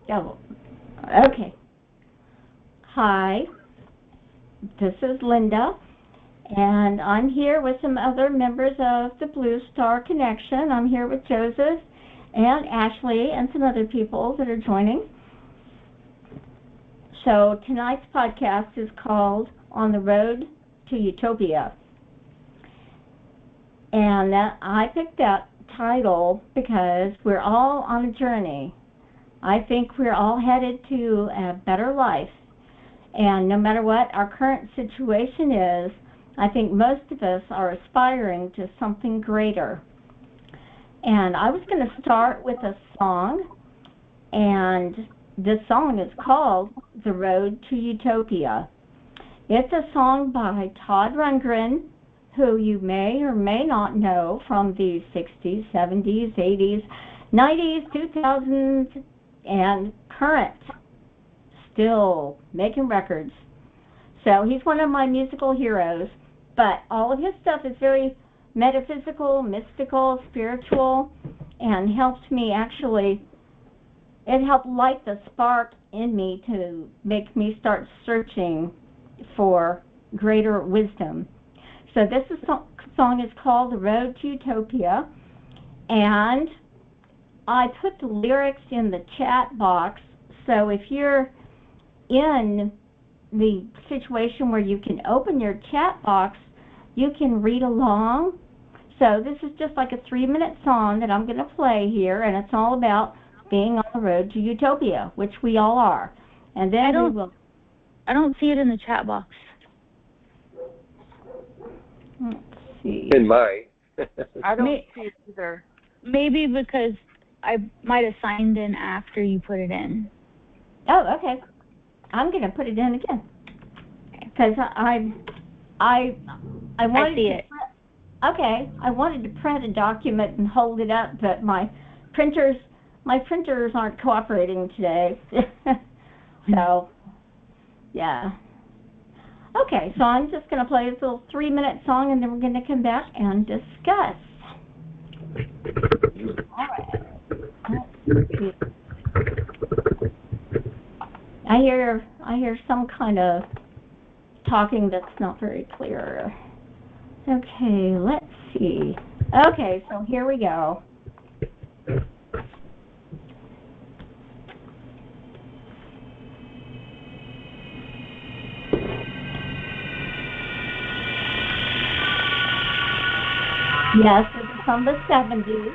Oh, okay. Hi, this is Linda, and I'm here with some other members of the Blue Star Connection. I'm here with Joseph and Ashley and some other people that are joining. So tonight's podcast is called On the Road to Utopia. And I picked that title because we're all on a journey. I think we're all headed to a better life. And no matter what our current situation is, I think most of us are aspiring to something greater. And I was going to start with a song, and this song is called The Road to Utopia. It's a song by Todd Rundgren, who you may or may not know from the 60s, 70s, 80s, 90s, 2000s, and current, still making records. So he's one of my musical heroes, but all of his stuff is very metaphysical, mystical, spiritual, and helped me actually, it helped light the spark in me to make me start searching for greater wisdom. So this song is called The Road to Utopia, and I put the lyrics in the chat box, so if you're in the situation where you can open your chat box, you can read along. So this is just like a 3-minute song that I'm going to play here, and it's all about being on the road to Utopia, which we all are. And then I don't see it in the chat box. Let's see. In mine. I don't see it either. Maybe because I might have signed in after you put it in. Oh, okay. I'm going to put it in again because I wanted I see it. Okay, I wanted to print a document and hold it up, but my printers aren't cooperating today. So, yeah. Okay, so I'm just going to play this little 3-minute song, and then we're going to come back and discuss. All right. I hear some kind of talking that's not very clear. Okay, let's see. Okay, so here we go. Yes, this is from the 70s.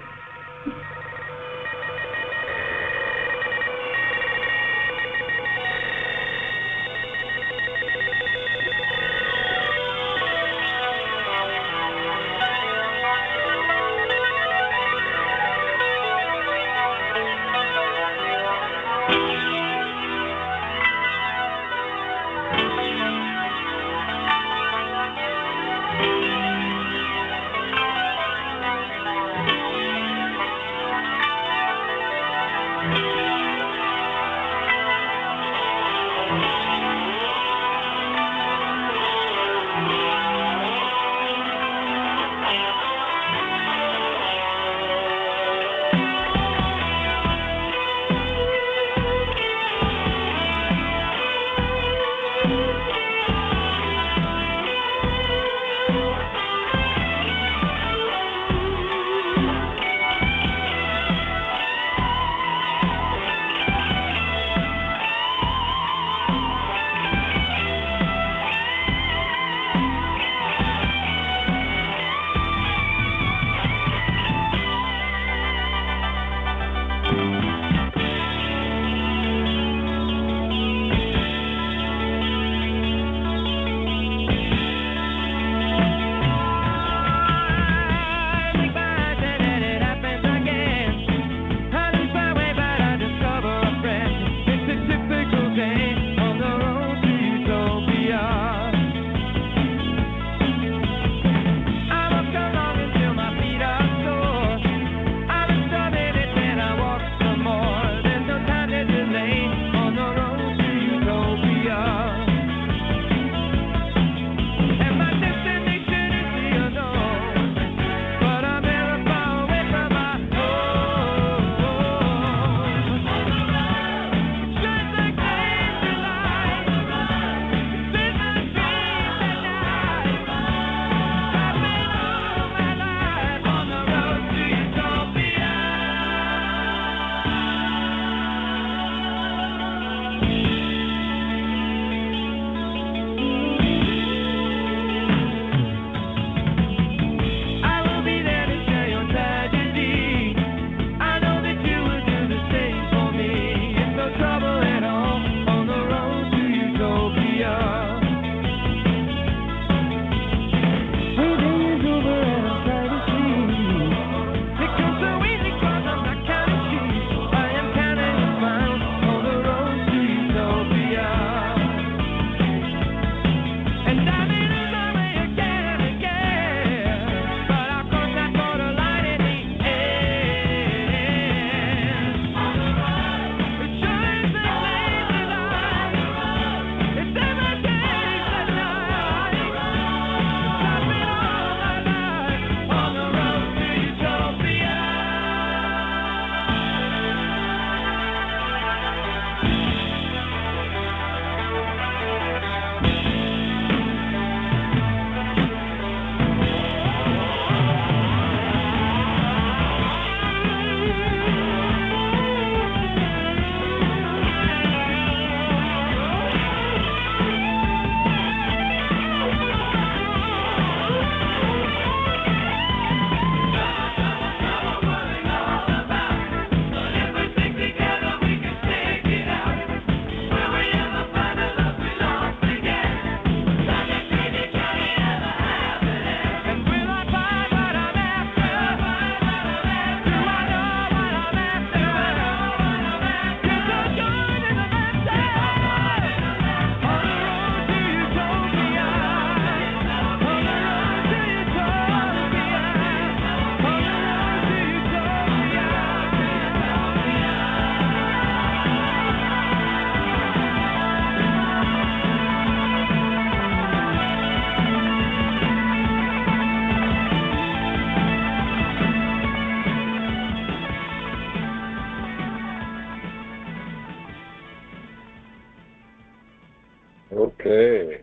Okay.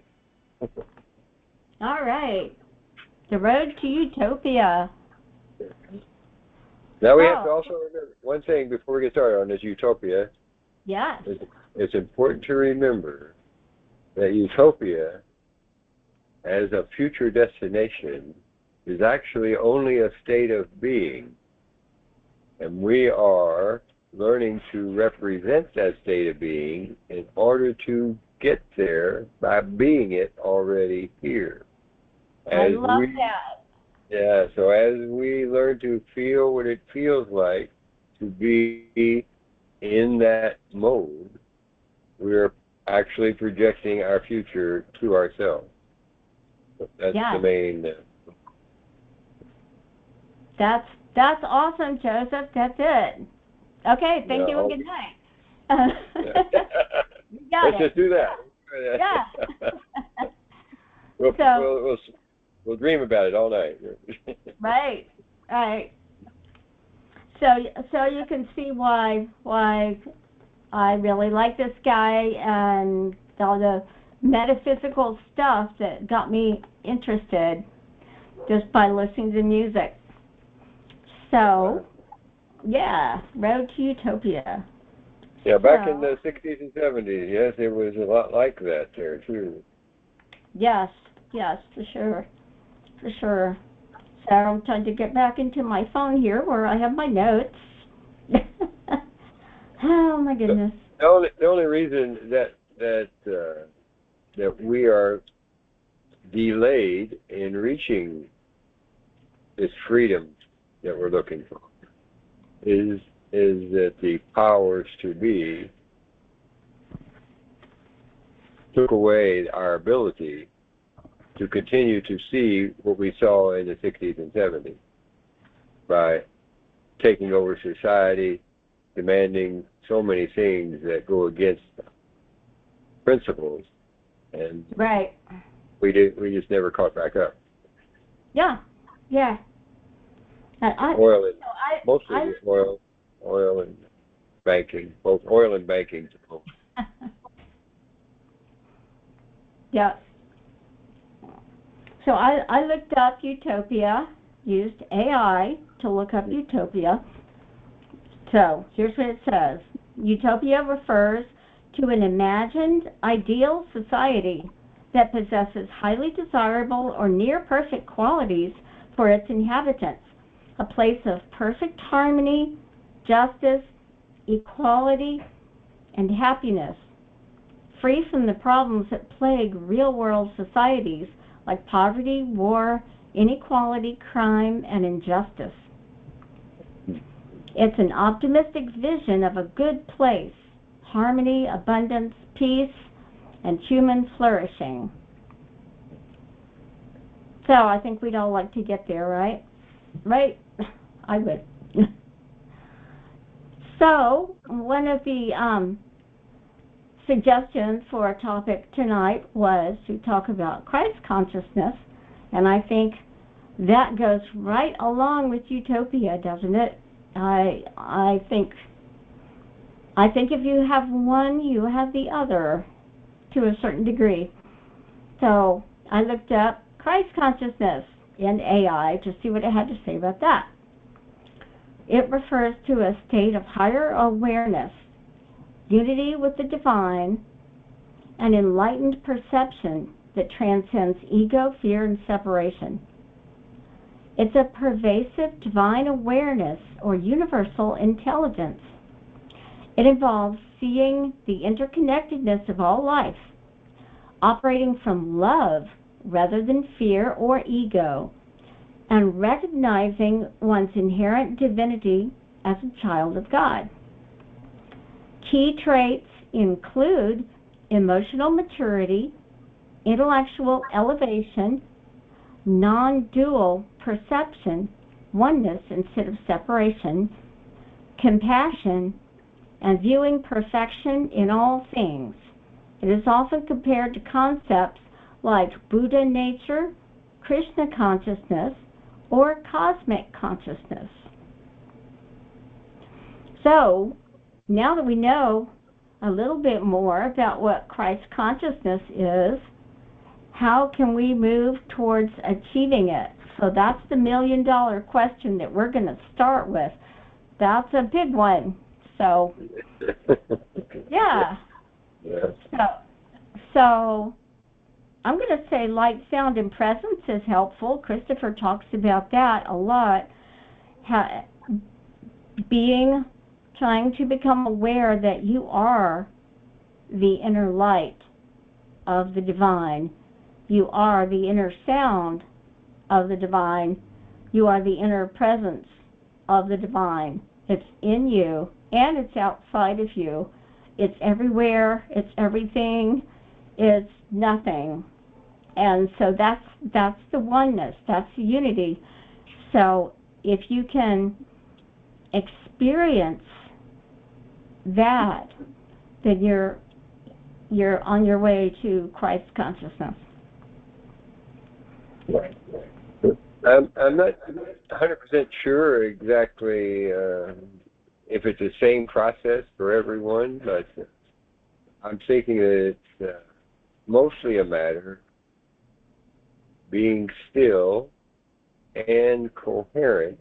All right. The road to Utopia. Now we have to also remember one thing before we get started on this Utopia. Yes. It's important to remember that Utopia, as a future destination, is actually only a state of being. And we are learning to represent that state of being in order to get there by being it already here. I love that. Yeah, so as we learn to feel what it feels like to be in that mode, we're actually projecting our future to ourselves. That's the main. That's awesome, Joseph. That's it. Okay, thank you and good night. Let's just do that. Yeah. We'll dream about it all night. Right. So you can see why I really like this guy and all the metaphysical stuff that got me interested just by listening to music. So, yeah, Road to Utopia. Yeah, back in the 60s and 70s, yes, it was a lot like that there, too. Yes, for sure. So I'm trying to get back into my phone here where I have my notes. Oh, my goodness. The only reason that we are delayed in reaching this freedom that we're looking for is that the powers to be took away our ability to continue to see what we saw in the 60s and 70s by taking over society, demanding so many things that go against principles, and we just never caught back up. Yeah. Mostly oil and banking, both oil and banking. Yeah. So I looked up Utopia, used AI to look up Utopia. So here's what it says. Utopia refers to an imagined ideal society that possesses highly desirable or near perfect qualities for its inhabitants, a place of perfect harmony, justice, equality, and happiness, free from the problems that plague real-world societies like poverty, war, inequality, crime, and injustice. It's an optimistic vision of a good place, harmony, abundance, peace, and human flourishing. So I think we'd all like to get there, right? Right? I would. So one of the suggestions for a topic tonight was to talk about Christ consciousness, and I think that goes right along with Utopia, doesn't it? I think if you have one, you have the other to a certain degree. So I looked up Christ consciousness in AI to see what it had to say about that. It refers to a state of higher awareness, unity with the divine, and enlightened perception that transcends ego, fear, and separation. It's a pervasive divine awareness or universal intelligence. It involves seeing the interconnectedness of all life, operating from love rather than fear or ego, and recognizing one's inherent divinity as a child of God. Key traits include emotional maturity, intellectual elevation, non-dual perception, oneness instead of separation, compassion, and viewing perfection in all things. It is often compared to concepts like Buddha nature, Krishna consciousness, or cosmic consciousness. So, now that we know a little bit more about what Christ consciousness is, how can we move towards achieving it? So that's the $1,000,000 question that we're going to start with. That's a big one. So, yeah. So I'm going to say light, sound, and presence is helpful. Christopher talks about that a lot. Trying to become aware that you are the inner light of the divine. You are the inner sound of the divine. You are the inner presence of the divine. It's in you and it's outside of you. It's everywhere. It's everything. It's nothing. And so that's the oneness. That's the unity. So if you can experience that, then you're on your way to Christ consciousness. I'm not 100% sure exactly if it's the same process for everyone, but I'm thinking that it's mostly a matter being still and coherent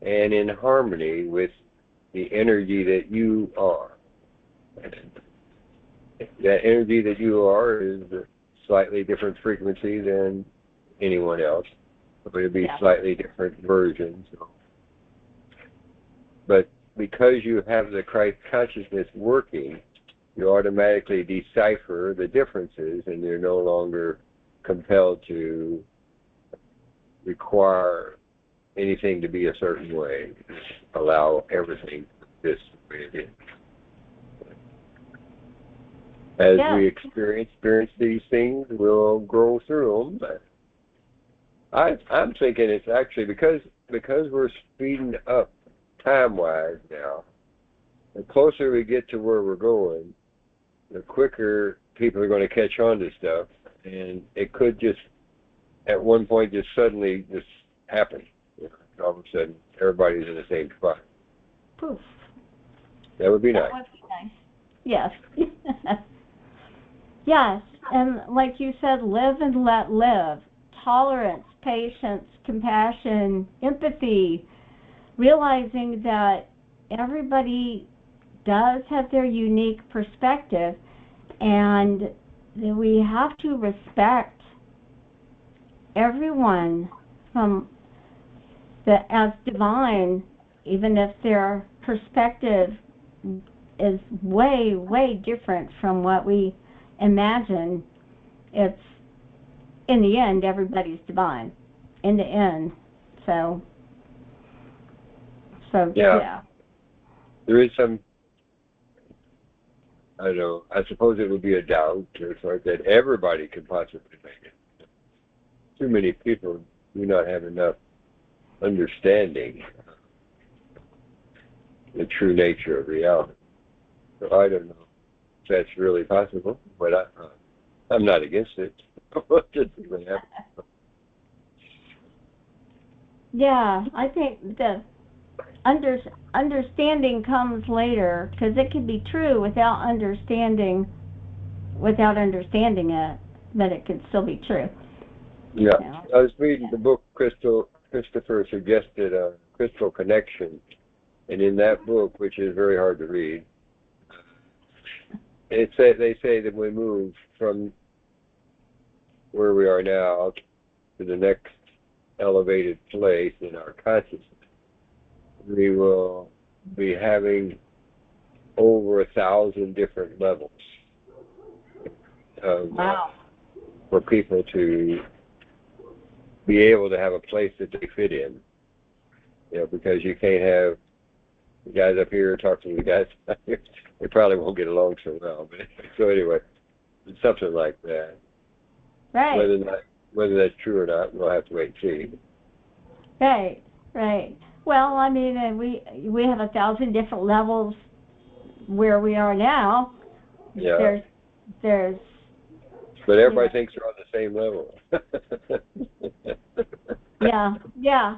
and in harmony with the energy that you are. That energy that you are is a slightly different frequency than anyone else. It'll be slightly different versions. But because you have the Christ consciousness working, you automatically decipher the differences and you're no longer compelled to require anything to be a certain way. Allow everything this way it is. As we experience these things, we'll grow through them. But I'm thinking it's actually because we're speeding up time-wise now. The closer we get to where we're going, the quicker people are going to catch on to stuff, and it could just at one point just suddenly just happen. All of a sudden, everybody's in the same spot. Poof. That would be nice. That would be nice. Yes. Yes, and like you said, live and let live. Tolerance, patience, compassion, empathy, realizing that everybody does have their unique perspective, and that we have to respect everyone as divine, even if their perspective is way, way different from what we imagine. It's, in the end, everybody's divine. In the end. So yeah. There is some, I don't know, I suppose it would be a doubt that everybody could possibly make it. Too many people do not have enough understanding the true nature of reality. So I don't know if that's really possible, but I'm not against it. Yeah, I think the understanding comes later, because it can be true without understanding it, but it can still be true. Yeah, I was reading the book Christopher suggested, Crystal Connection, and in that book, which is very hard to read, they say that we move from where we are now to the next elevated place in our consciousness. We will be having over 1,000 different levels for people to be able to have a place that they fit in. Because you can't have the guys up here talking to the guys up here. They probably won't get along so well. But so anyway, it's something like that. Right. Whether that's true or not, we'll have to wait and see. Right. Well, I mean, we have 1,000 different levels where we are now. Yeah. There's. But everybody thinks they're on the same level. Yeah.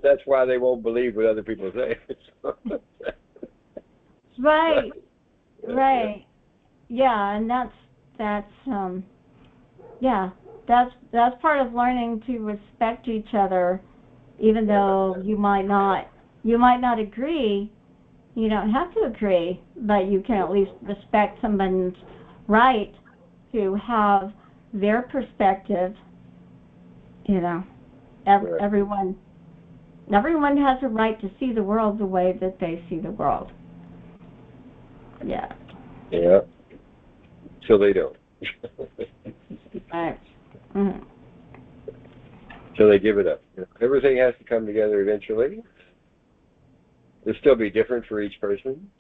That's why they won't believe what other people say. Right. Right. Yeah, and that's yeah, that's part of learning to respect each other, even though you might not agree. You don't have to agree, but you can at least respect someone's right to have their perspective. You know, Right. everyone has a right to see the world the way that they see the world. Yeah. Yeah. So they don't. Right. Mm-hmm. So they give it up. Everything has to come together eventually. It'll still be different for each person.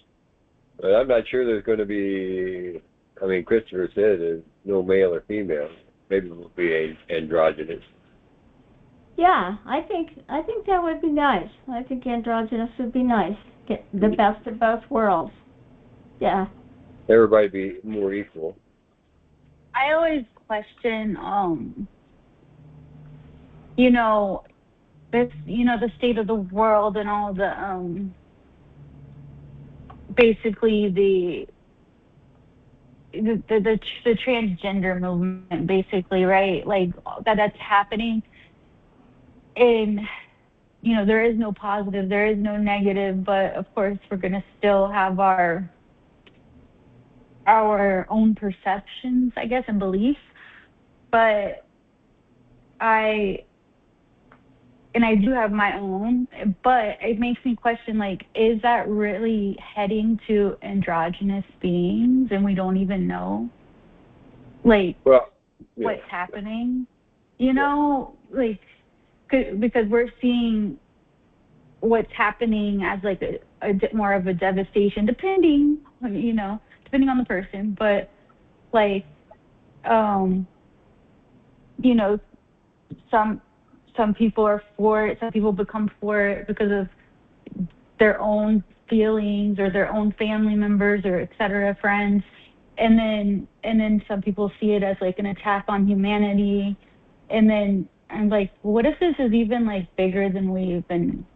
But I'm not sure there's going to be, I mean, Christopher said there's no male or female. Maybe it will be androgynous. Yeah, I think that would be nice. I think androgynous would be nice. Get the best of both worlds. Yeah. Everybody be more equal. I always question, the state of the world and all the, basically the transgender movement, basically, right? Like that's happening, and there is no positive, there is no negative, but of course we're gonna still have our own perceptions, I guess, and beliefs. But I do have my own, but it makes me question, like, is that really heading to androgynous beings and we don't even know, like, Well, yeah. what's happening? Like, because we're seeing what's happening as like a more of a devastation, depending on the person, but like, you know, some people are for it, some people become for it because of their own feelings or their own family members or et cetera, friends. And then some people see it as like an attack on humanity. And then I'm like, what if this is even like bigger than we even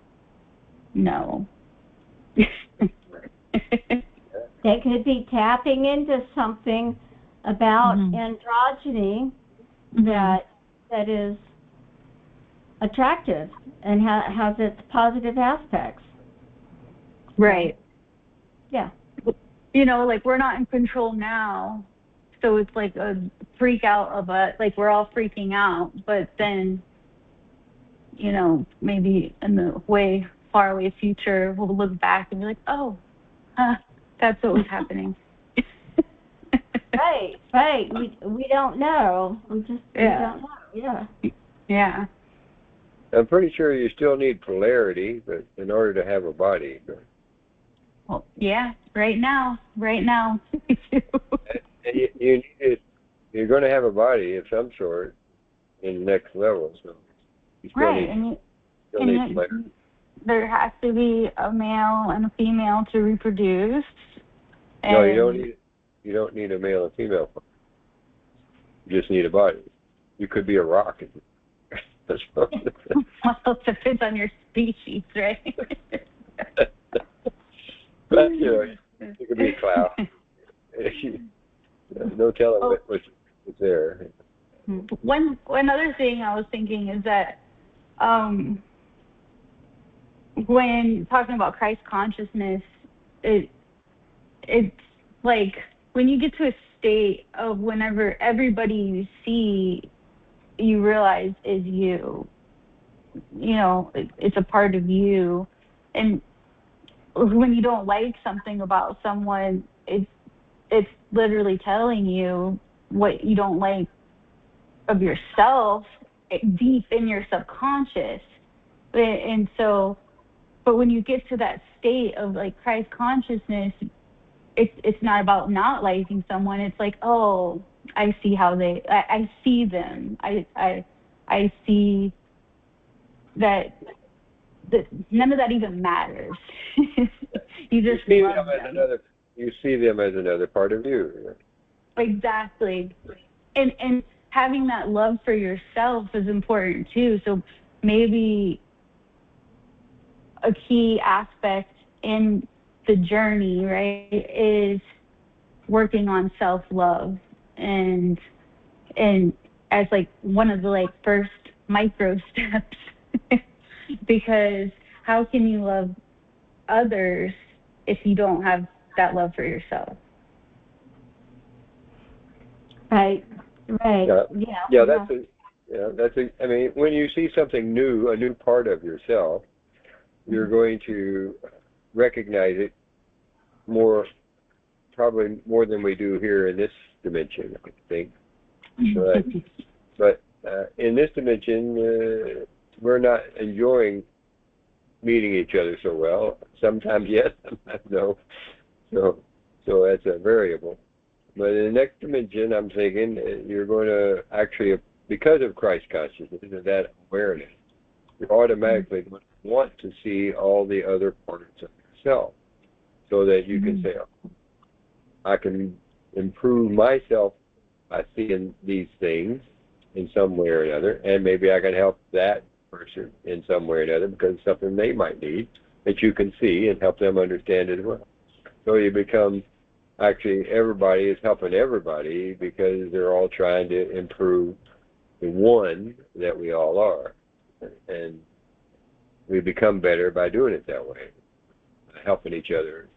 know? They could be tapping into something about androgyny that is attractive and has its positive aspects. Right. Yeah. Like, we're not in control now, so it's like a freak out of us, like we're all freaking out, but then maybe in the way far away future we'll look back and be like, oh, that's what was happening. Right. We don't know. We don't know. Yeah. Yeah. I'm pretty sure you still need polarity, but in order to have a body. Well, yeah. Right now. And you need it. You're going to have a body of some sort in the next level, so you still right. need polarity. There has to be a male and a female to reproduce. No, you don't need a male and female. You just need a body. You could be a rock. Well, it depends on your species, right? But you could be a cloud. No telling what's there. One other thing I was thinking is that when talking about Christ consciousness, it's like when you get to a state of whenever everybody you see, you realize is you. It's a part of you. And when you don't like something about someone, it's literally telling you what you don't like of yourself deep in your subconscious. And so, but when you get to that state of like Christ consciousness, it's not about not liking someone. It's like, oh, I see how I see them. I see that none of that even matters. You just see love them. You see them as another part of you. Exactly. And having that love for yourself is important too. So maybe a key aspect in the journey, right, is working on self-love and as like one of the like first micro steps because how can you love others if you don't have that love for yourself? Right. Right. Yeah. That's a. I mean, when you see something new, a new part of yourself, you're going to recognize it probably more than we do here in this dimension, I think. But in this dimension, we're not enjoying meeting each other so well. Sometimes yes, sometimes no. So that's a variable. But in the next dimension, I'm thinking you're going to actually, because of Christ consciousness and that awareness, you're automatically going to want to see all the other parts of yourself so that you can say, oh, I can improve myself by seeing these things in some way or another, and maybe I can help that person in some way or another because it's something they might need that you can see and help them understand as well. So you become, actually, everybody is helping everybody because they're all trying to improve the one that we all are. And we become better by doing it that way, helping each other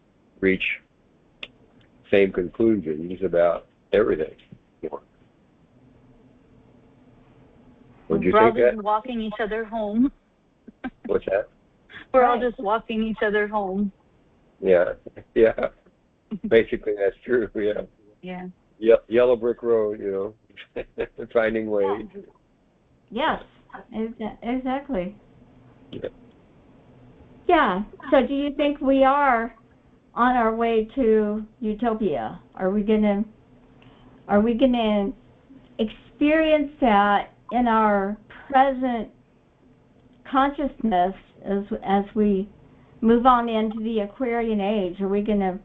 reach same conclusions about everything. Would you We're all think that? just walking each other home. What's that? We're all just walking each other home. Yeah. Basically, that's true. Yeah. Yellow brick road, finding ways. Yes, exactly. Yeah. Yeah. So, do you think we are on our way to Utopia? Are we gonna experience that in our present consciousness as we move on into the Aquarian age? Are we gonna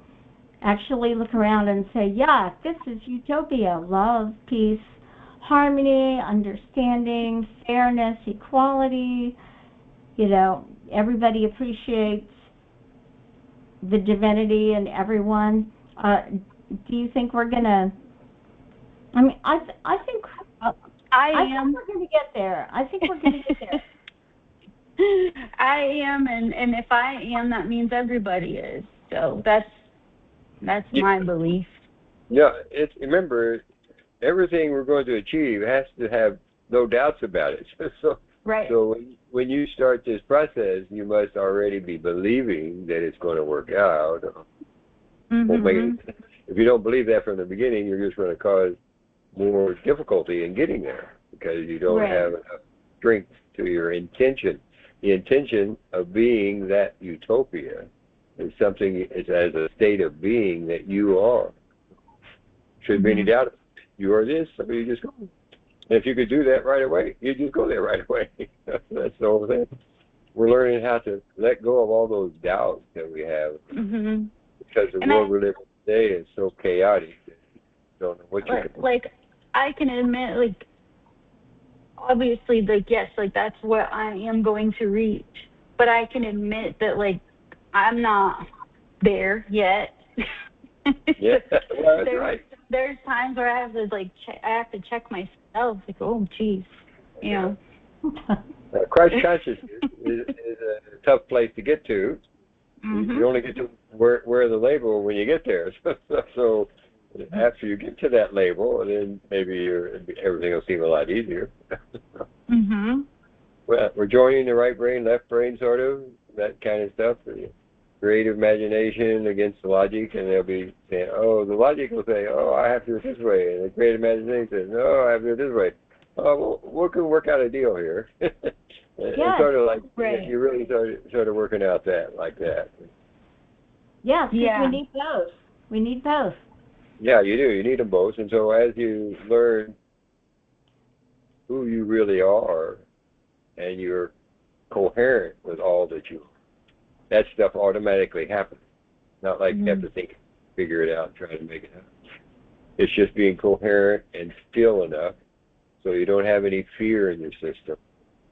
actually look around and say, yeah, this is Utopia: love, peace, harmony, understanding, fairness, equality? Everybody appreciates the divinity in everyone. Do you think we're gonna? I mean, I think we're gonna get there. I think we're gonna get there. I am, and if I am, that means everybody is. So that's my belief. Yeah, remember, everything we're going to achieve has to have no doubts about it. Right. So when you start this process, you must already be believing that it's going to work out. If you don't believe that from the beginning, you're just going to cause more difficulty in getting there because you don't have enough strength to your intention. The intention of being that utopia is something, it's as a state of being that you are. Shouldn't be any doubt. You are this, so you just go. And if you could do that right away, you just go there right away. That's the whole thing. We're learning how to let go of all those doubts that we have because the world we live in today is so chaotic. You don't know what you can do. Like, I can admit, obviously, yes, that's what I am going to reach. But I can admit that, I'm not there yet. Yeah, well, that's right. There's times where I have to, I have to check myself. Oh, geez. Christ consciousness is a tough place to get to. You only get to wear the label when you get there. So after you get to that label, then maybe everything will seem a lot easier. Well, we're joining the right brain, left brain, sort of, that kind of stuff. Creative imagination against the logic, and they'll be saying, the logic will say, I have to do it this way, and the creative imagination says, no, I have to do it this way. Well, we can work out a deal here. It's sort of like you really sort of working out like that. Yes, we need both. We need both. Yeah, you do. You need them both. And so as you learn who you really are, and you're coherent with all that you are, that stuff automatically happens. Not like you have to think, figure it out, try to make it happen. It's just being coherent and still enough so you don't have any fear in your system.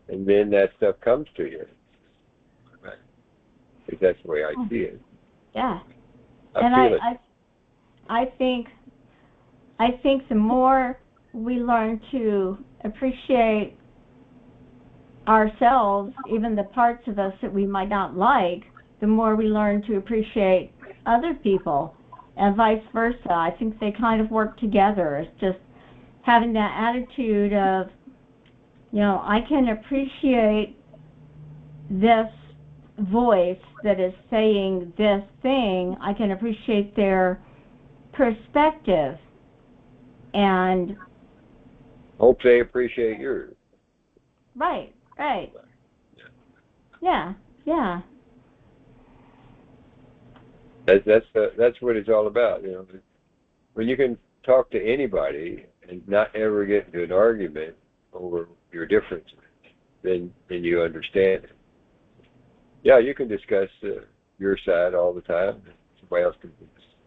And then that stuff comes to you. Right. Because that's the way I see it. Yeah. I feel it. I think the more we learn to appreciate ourselves, even the parts of us that we might not like, the more we learn to appreciate other people, and vice versa. I think they kind of work together. It's just having that attitude of, I can appreciate this voice that is saying this thing. I can appreciate their perspective, and hope they appreciate yours. Right. Yeah. That's what it's all about. When you can talk to anybody and not ever get into an argument over your differences, then you understand it. Yeah, you can discuss your side all the time. Somebody else can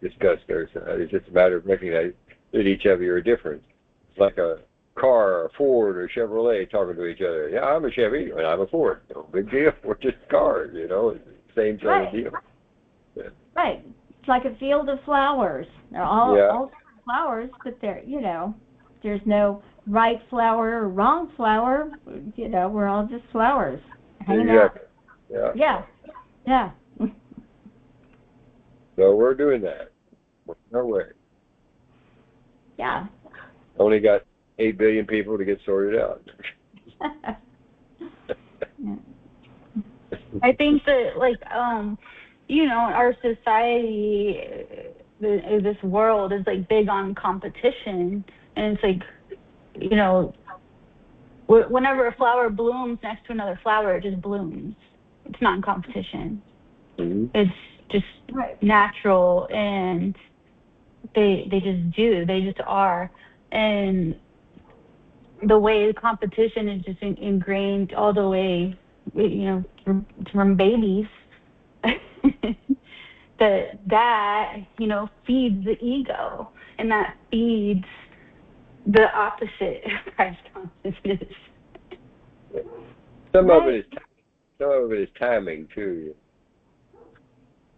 discuss their side. It's just a matter of recognizing that each of you are different. It's like a car, a Ford or a Chevrolet talking to each other. Yeah, I'm a Chevy and I'm a Ford. No big deal. We're just cars, It's the same sort of deal. Yeah. Right. It's like a field of flowers. They're all flowers, but there's no right flower or wrong flower. We're all just flowers hanging out. Yeah. So we're doing that. We're on our way. Yeah. Only got 8 billion people to get sorted out. I think that, our society, this world is big on competition, and it's whenever a flower blooms next to another flower, it just blooms. It's not in competition. Mm-hmm. It's just natural, and they just do. They just are, and the way the competition is just ingrained all the way, from babies. that feeds the ego, and that feeds the opposite of Christ consciousness. Some of it is timing too.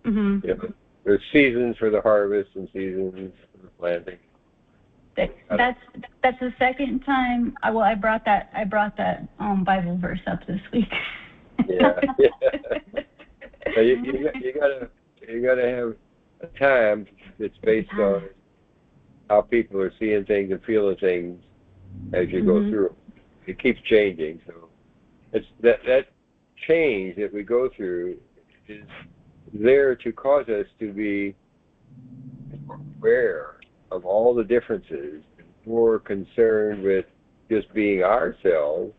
Mm-hmm. There's seasons for the harvest and seasons for the planting. That's the second time. I brought that Bible verse up this week. Yeah. So you gotta have a time that's based on how people are seeing things and feeling things as you go through. It keeps changing, so it's that change that we go through is there to cause us to be aware of all the differences, and more concerned with just being ourselves,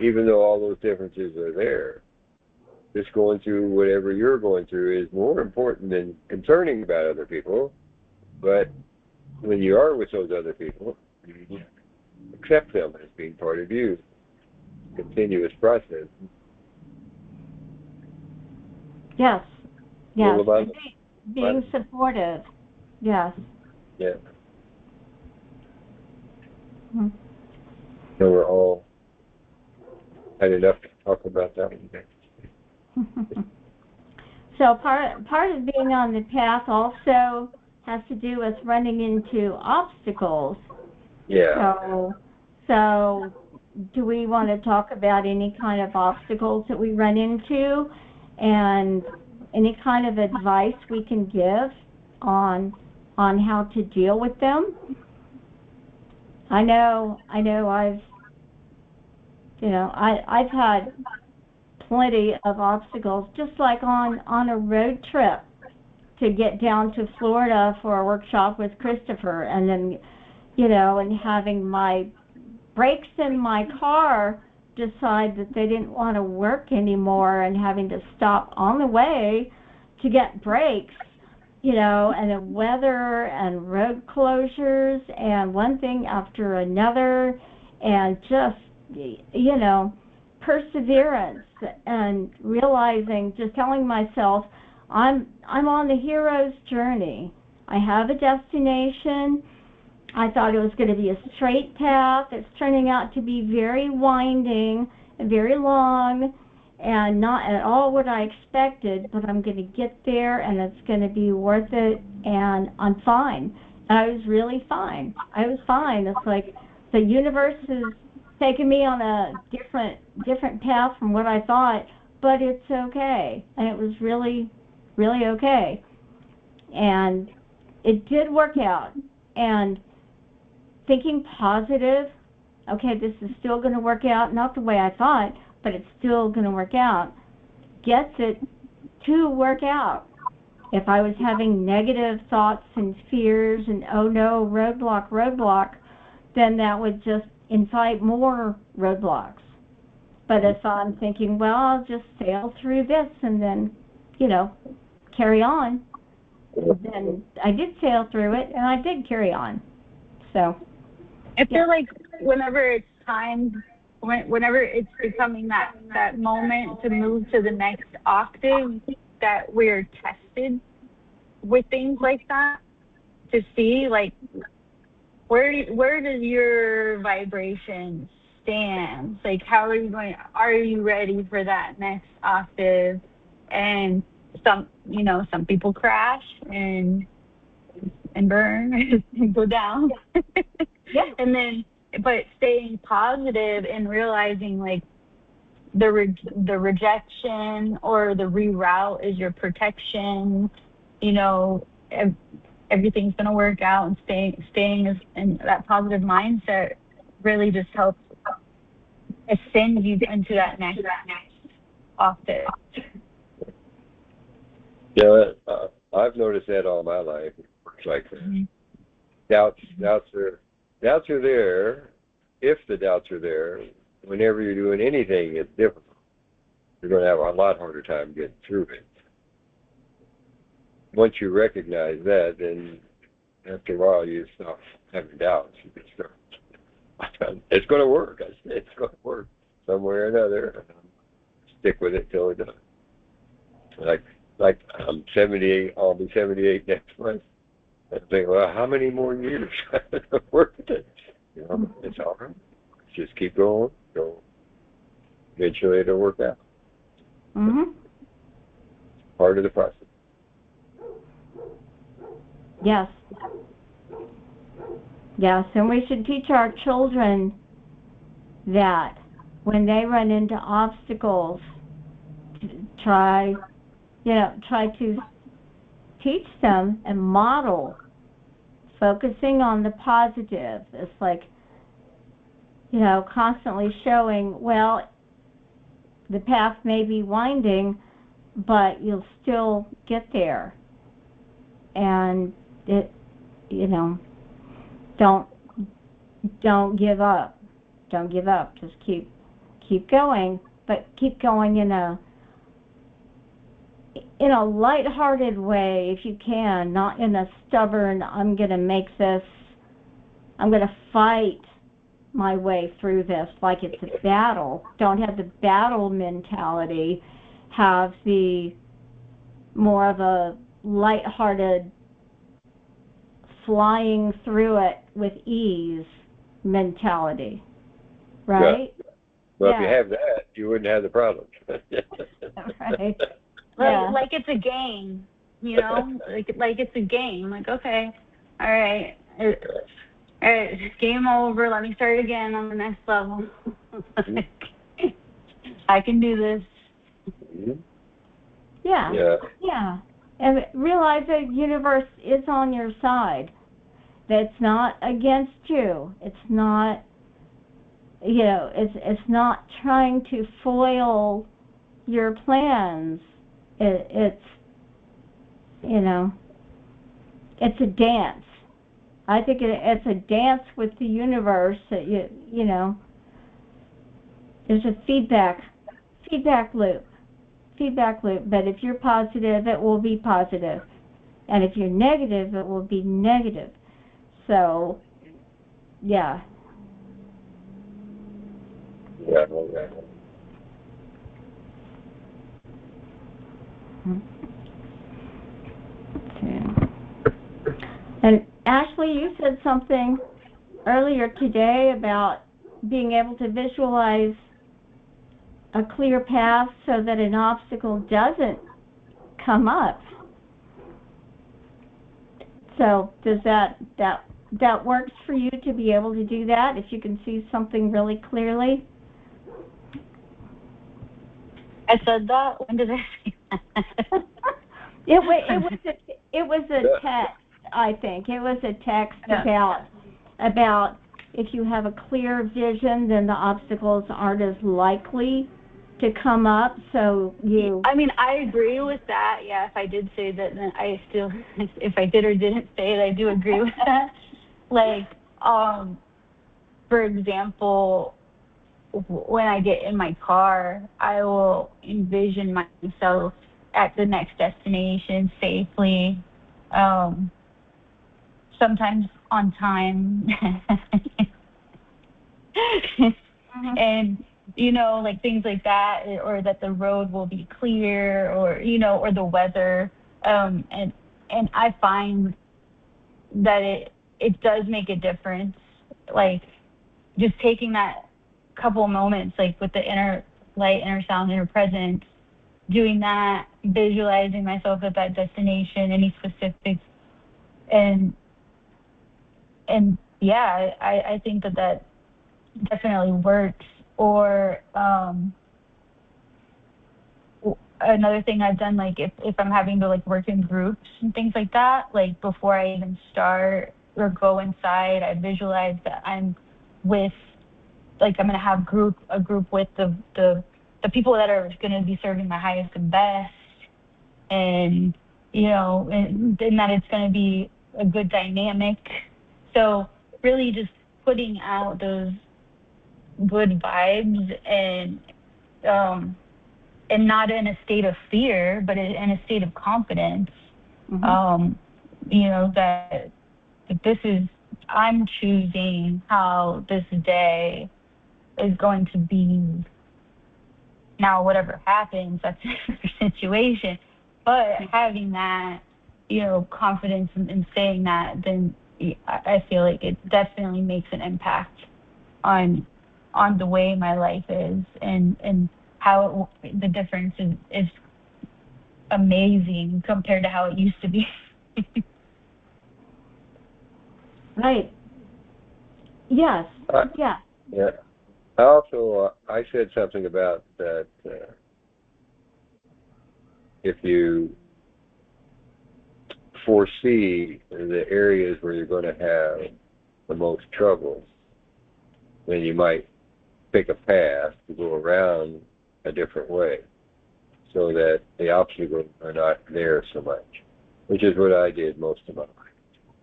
even though all those differences are there. Just going through whatever you're going through is more important than concerning about other people. But when you are with those other people, you accept them as being part of you. Continuous process. Yes. Being supportive. Yes. Yeah. Mm-hmm. So we're all had enough to talk about that one day. So part of being on the path also has to do with running into obstacles. Yeah. So do we want to talk about any kind of obstacles that we run into, and any kind of advice we can give on how to deal with them? I know I've had plenty of obstacles, just like on a road trip to get down to Florida for a workshop with Christopher, and then and having my brakes in my car decide that they didn't want to work anymore, and having to stop on the way to get brakes, and the weather and road closures and one thing after another, and just perseverance, and realizing, just telling myself, I'm on the hero's journey. I have a destination. I thought it was going to be a straight path. It's turning out to be very winding and very long, and not at all what I expected, but I'm going to get there and it's going to be worth it, and I'm fine. And I was really fine. I was fine. It's like the universe has taken me on a different path from what I thought, but it's okay. And it was really, really okay. And it did work out. And thinking positive, okay, this is still going to work out, not the way I thought, but it's still going to work out, gets it to work out. If I was having negative thoughts and fears and, oh no, roadblock, then that would just invite more roadblocks. But if I'm thinking, well, I'll just sail through this and then, carry on, then I did sail through it and I did carry on. So I feel like whenever it's time, whenever it's becoming that moment to move to the next octave, that we're tested with things like that to see, like, where does your vibration stand? Like, how are you going? Are you ready for that next octave? And some people crash and burn and go down. Yeah. And then, but staying positive and realizing, like, the rejection or the reroute is your protection. Everything's going to work out, and staying in that positive mindset really just helps ascend you into that next octave. Yeah, I've noticed that all my life. It's like doubts are there. If the doubts are there, whenever you're doing anything, it's difficult. You're going to have a lot harder time getting through it. Once you recognize that, then after a while you stop having doubts. You can start, it's going to work. I said it's going to work some way or another. Stick with it till it does. Like I'm 78. I'll be 78 next month. I think, well, how many more years to work with it? It's all right. Just keep going. Eventually it'll work out. Part of the process. Yes. Yes, and we should teach our children that when they run into obstacles, try to teach them and model focusing on the positive. It's like, constantly showing, well, the path may be winding, but you'll still get there. And don't give up. Don't give up. Just keep going, but keep going in a lighthearted way if you can, not in a stubborn, I'm going to fight my way through this like it's a battle. Don't have the battle mentality. Have the more of a lighthearted, flying through it with ease mentality, right? Yeah. Well, if you have that, you wouldn't have the problems. Right. Like it's a game, like it's a game. Like, okay, all right, it's game over. Let me start again on the next level. I can do this. Yeah. And realize the universe is on your side. That's not against you. It's not, it's not trying to foil your plans. It's a dance. I think it's a dance with the universe. That there's a feedback loop. But if you're positive, it will be positive, and if you're negative, it will be negative. So, yeah. Yeah. And Ashley, you said something earlier today about being able to visualize a clear path so that an obstacle doesn't come up. So does that works for you to be able to do that if you can see something really clearly? I said that? When did I say that? It was a text, I think. It was a text about if you have a clear vision, then the obstacles aren't as likely to come up. So I mean, I agree with that. Yeah, if I did say that, then if I did or didn't say it, I do agree with that. Like, for example, when I get in my car, I will envision myself at the next destination safely, sometimes on time. And, like things like that, or that the road will be clear, or, or the weather. And I find that it does make a difference. Like, just taking that couple moments, like with the inner light, inner sound, inner presence, doing that, visualizing myself at that destination, any specifics, and yeah, I think that definitely works. Or another thing I've done, like if I'm having to like work in groups and things like that, like before I even start or go inside, I visualize that I'm with, like, I'm going to have a group with the people that are going to be serving my highest and best, and and that it's going to be a good dynamic. So really just putting out those good vibes, and not in a state of fear, but in a state of confidence. That this is, I'm choosing how this day is going to be. Now, whatever happens, that's a situation. But having that, confidence in saying that, then I feel like it definitely makes an impact on the way my life is, and how the difference is amazing compared to how it used to be. Right. Yes. Yeah. Yeah. Also, I said something about that. If you foresee the areas where you're going to have the most trouble, then you might pick a path to go around a different way, so that the obstacles are not there so much, which is what I did most of my life,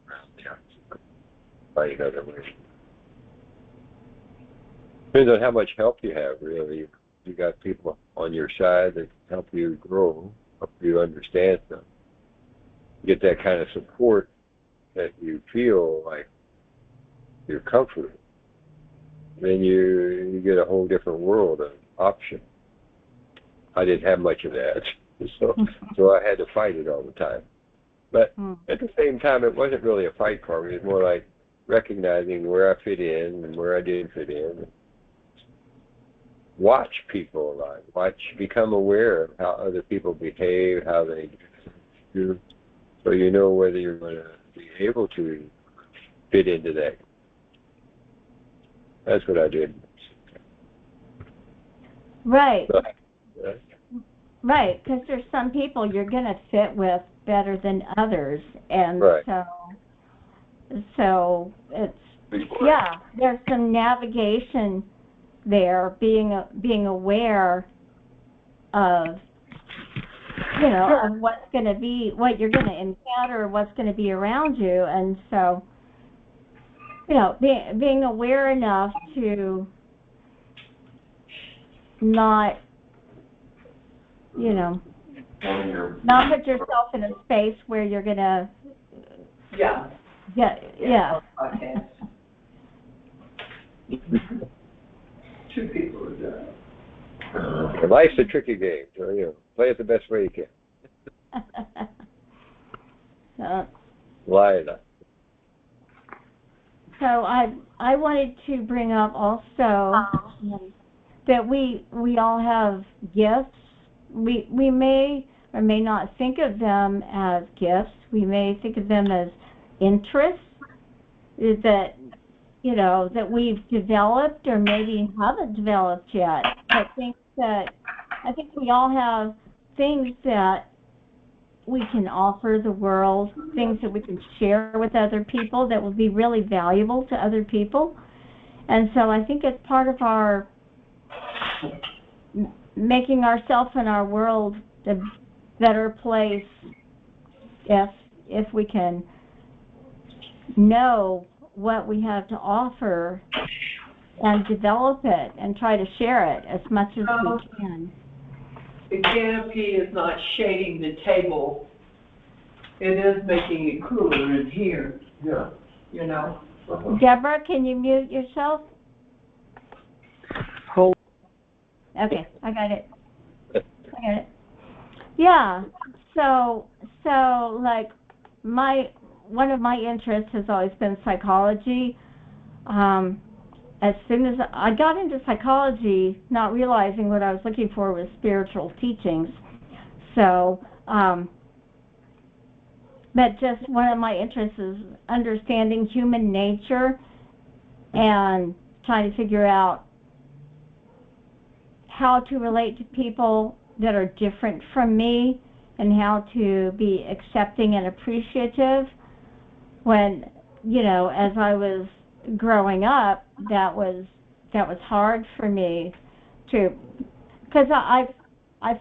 around the obstacles, finding other ways. Depends on how much help you have, really. You got people on your side that help you grow, help you understand them. You get that kind of support that you feel like you're comforted. Then you get a whole different world of options. I didn't have much of that, so I had to fight it all the time. But at the same time, it wasn't really a fight for me. It was more like recognizing where I fit in and where I didn't fit in. Watch people a lot. Become aware of how other people behave, how they do, so you know whether you're going to be able to fit into that. That's what I did. Right. So, right, because there's some people you're going to fit with better than others, and right. so it's, yeah, there's some navigation there, being aware of, of what's going to be, what you're going to encounter, what's going to be around you, and so, being aware enough to not, not put yourself in a space where you're going to, yeah. Okay. Two people are done. Life's a tricky game, so play it the best way you can. Lie it up. So I wanted to bring up also that we all have gifts. We may or may not think of them as gifts. We may think of them as interests that that we've developed or maybe haven't developed yet. I think we all have things that we can offer the world, things that we can share with other people that will be really valuable to other people. And so I think it's part of our making ourselves and our world a better place if we can know what we have to offer and develop it and try to share it as much as we can. The canopy is not shading the table. It is making it cooler in here. Yeah. You know. Deborah, can you mute yourself? Hold. Okay, I got it. Yeah. So like one of my interests has always been psychology. As soon as I got into psychology, not realizing what I was looking for was spiritual teachings. So, but just one of my interests is understanding human nature and trying to figure out how to relate to people that are different from me and how to be accepting and appreciative. When, as I was growing up, that was hard for me to, because I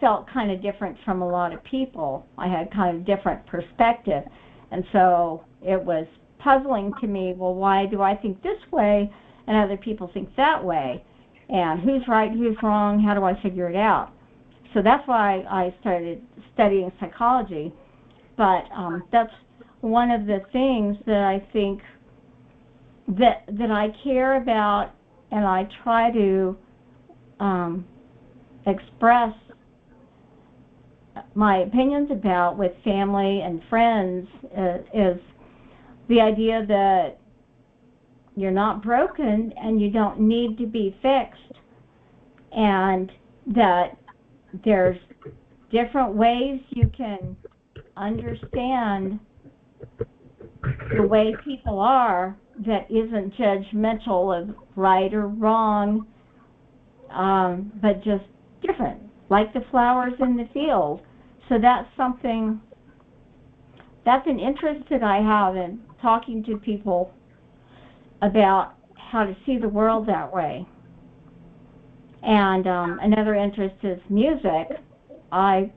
felt kind of different from a lot of people. I had kind of different perspective, and so it was puzzling to me. Well, why do I think this way and other people think that way? And who's right, who's wrong? How do I figure it out? So that's why I started studying psychology. But that's one of the things that I think that I care about, and I try to express my opinions about with family and friends is the idea that you're not broken and you don't need to be fixed, and that there's different ways you can understand the way people are that isn't judgmental of right or wrong, but just different, like the flowers in the field. So that's an interest that I have in talking to people about how to see the world that way. And another interest is music. I've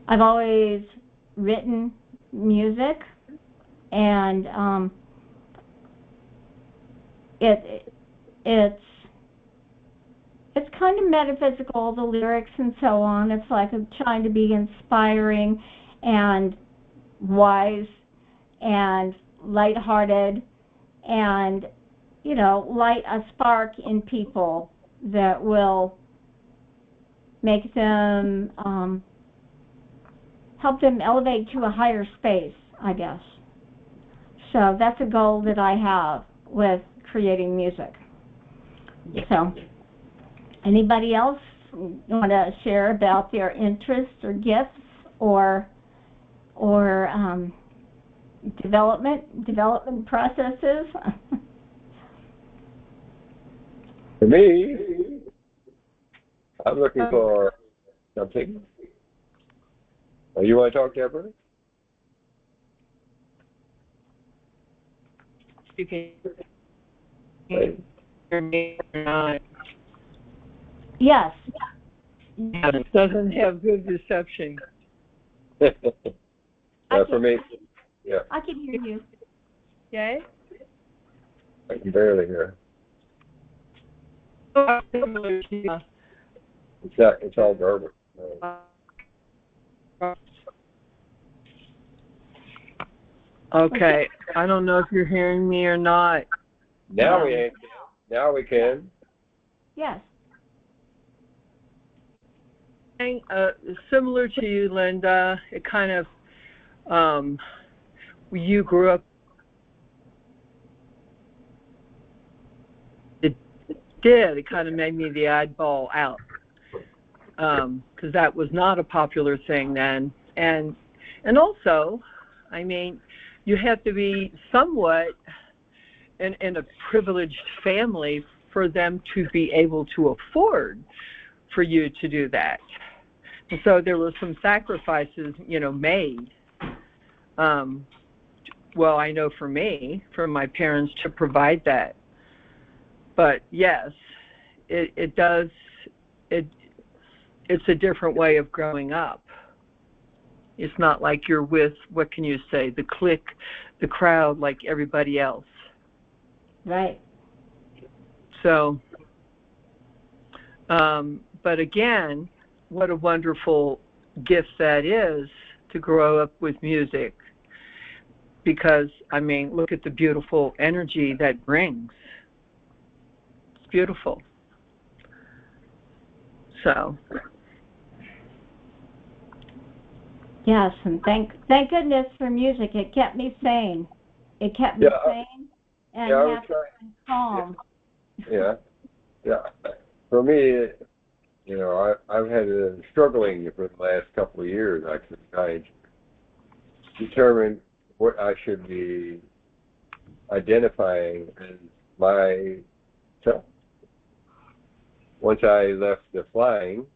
always written music, and it's kind of metaphysical, the lyrics and so on. It's like I'm trying to be inspiring and wise and lighthearted, and light a spark in people that will make them help them elevate to a higher space, I guess. So that's a goal that I have with creating music. So anybody else want to share about their interests or gifts or development processes? For me, I'm looking for something. Oh, you want to talk, Deborah? You can Right. hear me or not. Yes. It doesn't have good reception. For me, yeah, I can hear you. Okay? I can barely hear. It's all garbage. Okay, I don't know if you're hearing me or not. Now we can. Yes. Similar to you, Linda, it kind of, you grew up did. It kind of made me the oddball out, because that was not a popular thing then. And also, I mean, you have to be somewhat in a privileged family for them to be able to afford for you to do that. And so there were some sacrifices, made. Well, I know for me, for my parents to provide that. But yes, it does. It's a different way of growing up. It's not like you're with, what can you say, the clique, the crowd, like everybody else. Right. So, but again, what a wonderful gift that is to grow up with music. Because, I mean, look at the beautiful energy that brings. It's beautiful. So. Yes, and thank goodness for music. It kept me sane. It kept me sane and happy and calm. Yeah. For me, I've had struggling for the last couple of years, actually, trying to determine what I should be identifying as myself. Once I left the flying,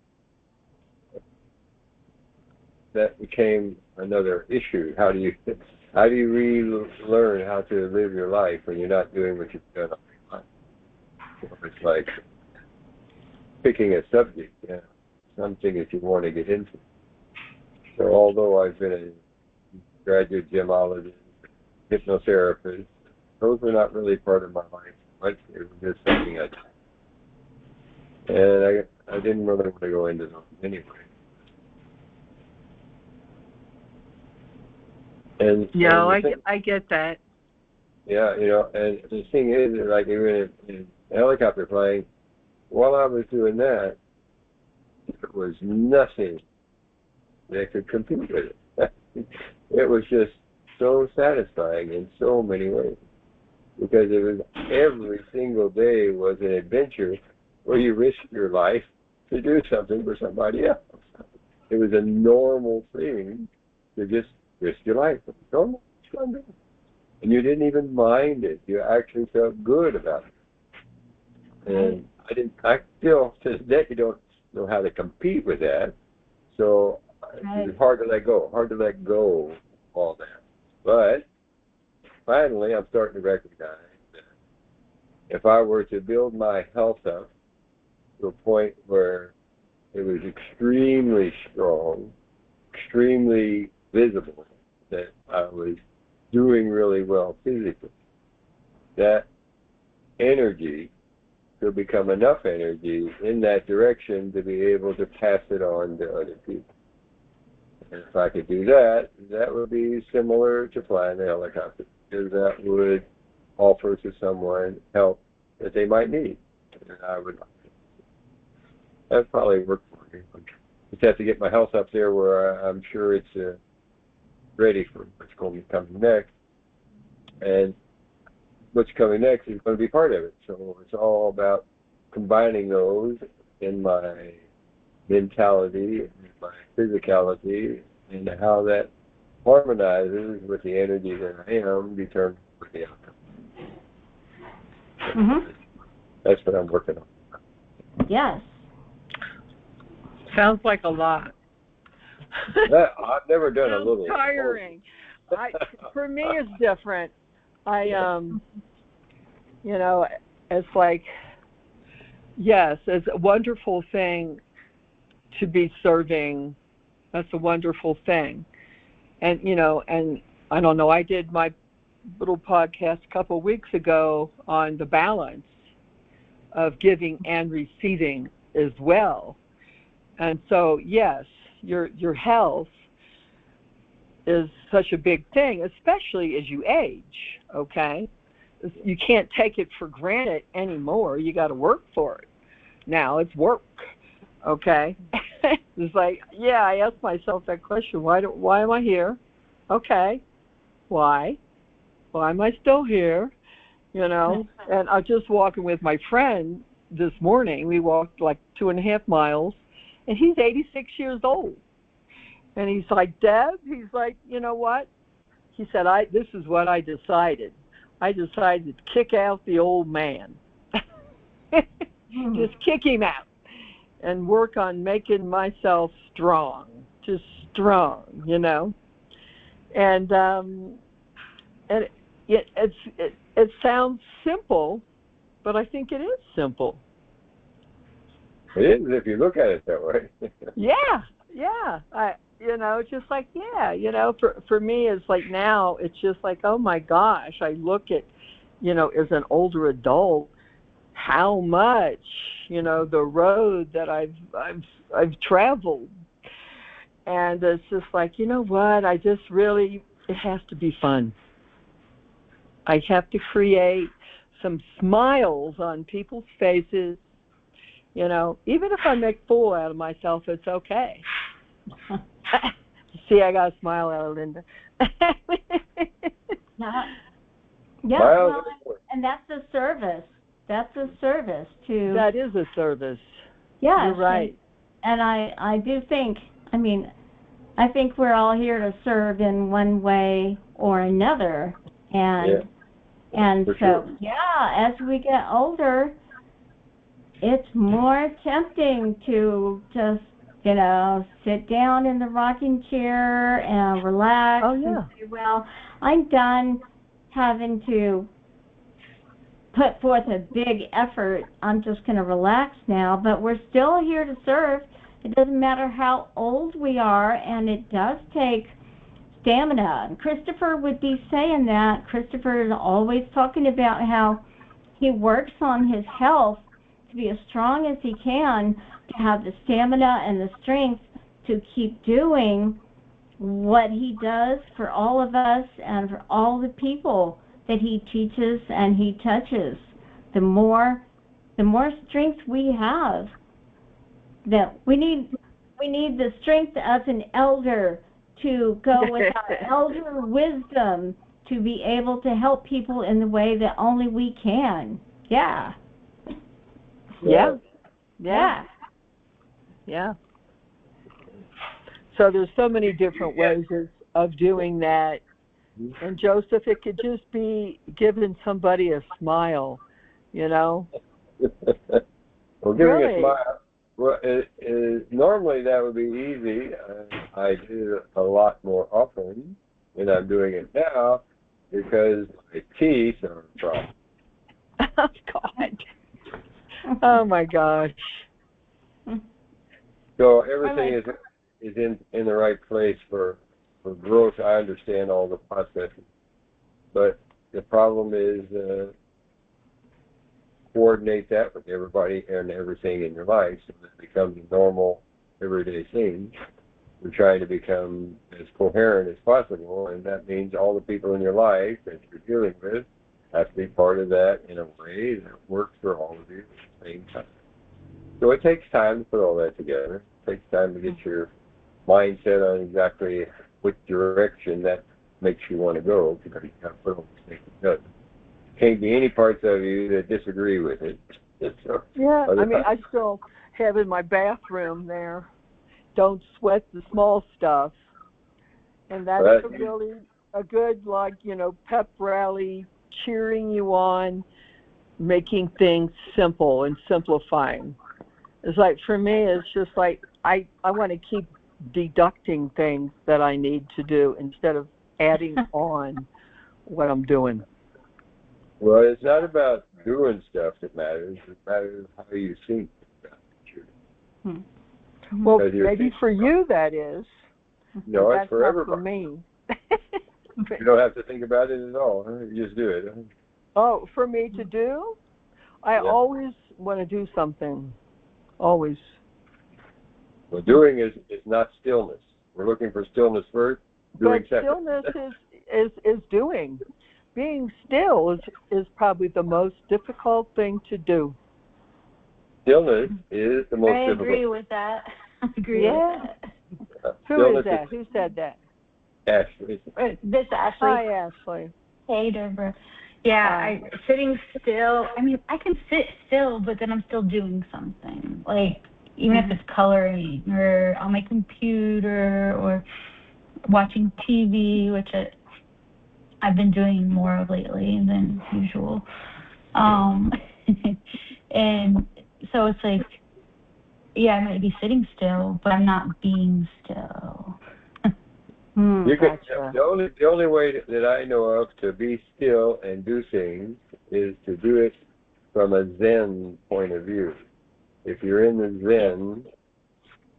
that became another issue. How do you relearn how to live your life when you're not doing what you've done all your life? So it's like picking a subject, something that you want to get into. So although I've been a graduate gemologist, hypnotherapist, those were not really part of my life. It was just something I did. And I didn't really want to go into them anyway. And I get that. Yeah, and the thing is, like even in helicopter flying, while I was doing that, there was nothing that could compete with it. It was just so satisfying in so many ways, because it was every single day was an adventure where you risk your life to do something for somebody else. It was a normal thing to just risk your life. Normal, and you didn't even mind it. You actually felt good about it. And I still to this day don't know how to compete with that. So it's hard to let go of all that. But finally, I'm starting to recognize that if I were to build my health up to a point where it was extremely strong, extremely visible, that I was doing really well physically, that energy could become enough energy in that direction to be able to pass it on to other people. And if I could do that, that would be similar to flying a helicopter, because that would offer to someone help that they might need. And that'd probably work for me. Just have to get my health up there where I'm sure it's ready for what's going to be coming next. And what's coming next is going to be part of it. So it's all about combining those in my mentality, in my physicality, and how that harmonizes with the energy that I am determined for the outcome. Mm-hmm. That's what I'm working on. Yes. Sounds like a lot. I've never done a little. Tiring. For me, it's different. It's like, yes, it's a wonderful thing to be serving. That's a wonderful thing. And, and I don't know, I did my little podcast a couple of weeks ago on the balance of giving and receiving as well. And so, yes, your health is such a big thing, especially as you age, okay? You can't take it for granted anymore. You got to work for it. Now it's work, okay? It's like, I asked myself that question. Why am I here? Okay. Why? Why am I still here? And I'm just walking with my friend this morning. We walked like 2.5 miles, and he's 86 years old. And he's like, Deb, he's like, you know what? He said, this is what I decided. I decided to kick out the old man. Just kick him out and work on making myself strong, just strong, you know. And it sounds simple, but I think it is simple. It is if you look at it that way. Yeah. Just like, for me, it's like now, it's just like, oh my gosh, I look at, as an older adult, how much, the road that I've traveled. And it's just like, you know what, it has to be fun. I have to create some smiles on people's faces. Even if I make a fool out of myself, it's okay. See, I got a smile out of Linda. Well, and that's a service. That's a service to... That is a service. Yes. You're right. And I do think, I think we're all here to serve in one way or another. And so, sure. as we get older, it's more tempting to just, sit down in the rocking chair and relax. Oh, yeah. And say, well, I'm done having to put forth a big effort. I'm just going to relax now. But we're still here to serve. It doesn't matter how old we are, and it does take stamina. And Christopher would be saying that. Christopher is always talking about how he works on his health to be as strong as he can, to have the stamina and the strength to keep doing what he does for all of us and for all the people that he teaches and he touches. The more strength we have, that we need the strength as an elder to go with our elder wisdom to be able to help people in the way that only we can. Yeah. So there's so many different ways of doing that. And Joseph, it could just be giving somebody a smile, Well, giving a smile. Well, normally that would be easy. I do it a lot more often, and I'm doing it now because my teeth are a problem. Oh, God. Oh, my gosh. So everything is in the right place for growth. I understand all the processes, but the problem is coordinate that with everybody and everything in your life so that it becomes a normal, everyday thing. We're trying to become as coherent as possible, and that means all the people in your life that you're dealing with have to be part of that in a way that works for all of you at the same time. So it takes time to put all that together. It takes time to get your mindset on exactly which direction that makes you want to go, because you have to put all these things together. Can't be any parts of you that disagree with it. Yeah, I still have in my bathroom there, don't sweat the small stuff. And that's really a good, pep rally, cheering you on, making things simple and simplifying. It's like, for me, it's just like, I want to keep deducting things that I need to do instead of adding on what I'm doing. Well, it's not about doing stuff that matters. It matters how you think about it. Well, maybe for you that is. No, it's for everybody. For me. You don't have to think about it at all. Huh? You just do it. Huh? Oh, for me to do? I always want to do something. Always. Well, doing is not stillness. We're looking for stillness first. Doing but second. Stillness is doing. Being still is probably the most difficult thing to do. Stillness is the most difficult. I agree with that. With that. Who is that? Who said that? Ashley. This Ashley. Hi, Ashley. Hey, Deborah. Yeah, sitting still. I mean, I can sit still, but then I'm still doing something. Like, even if it's coloring or on my computer or watching TV, which I've been doing more of lately than usual. And so it's like, yeah, I might be sitting still, but I'm not being still. You can, Gotcha. the only way that I know of to be still and do things is to do it from a Zen point of view. If you're in the Zen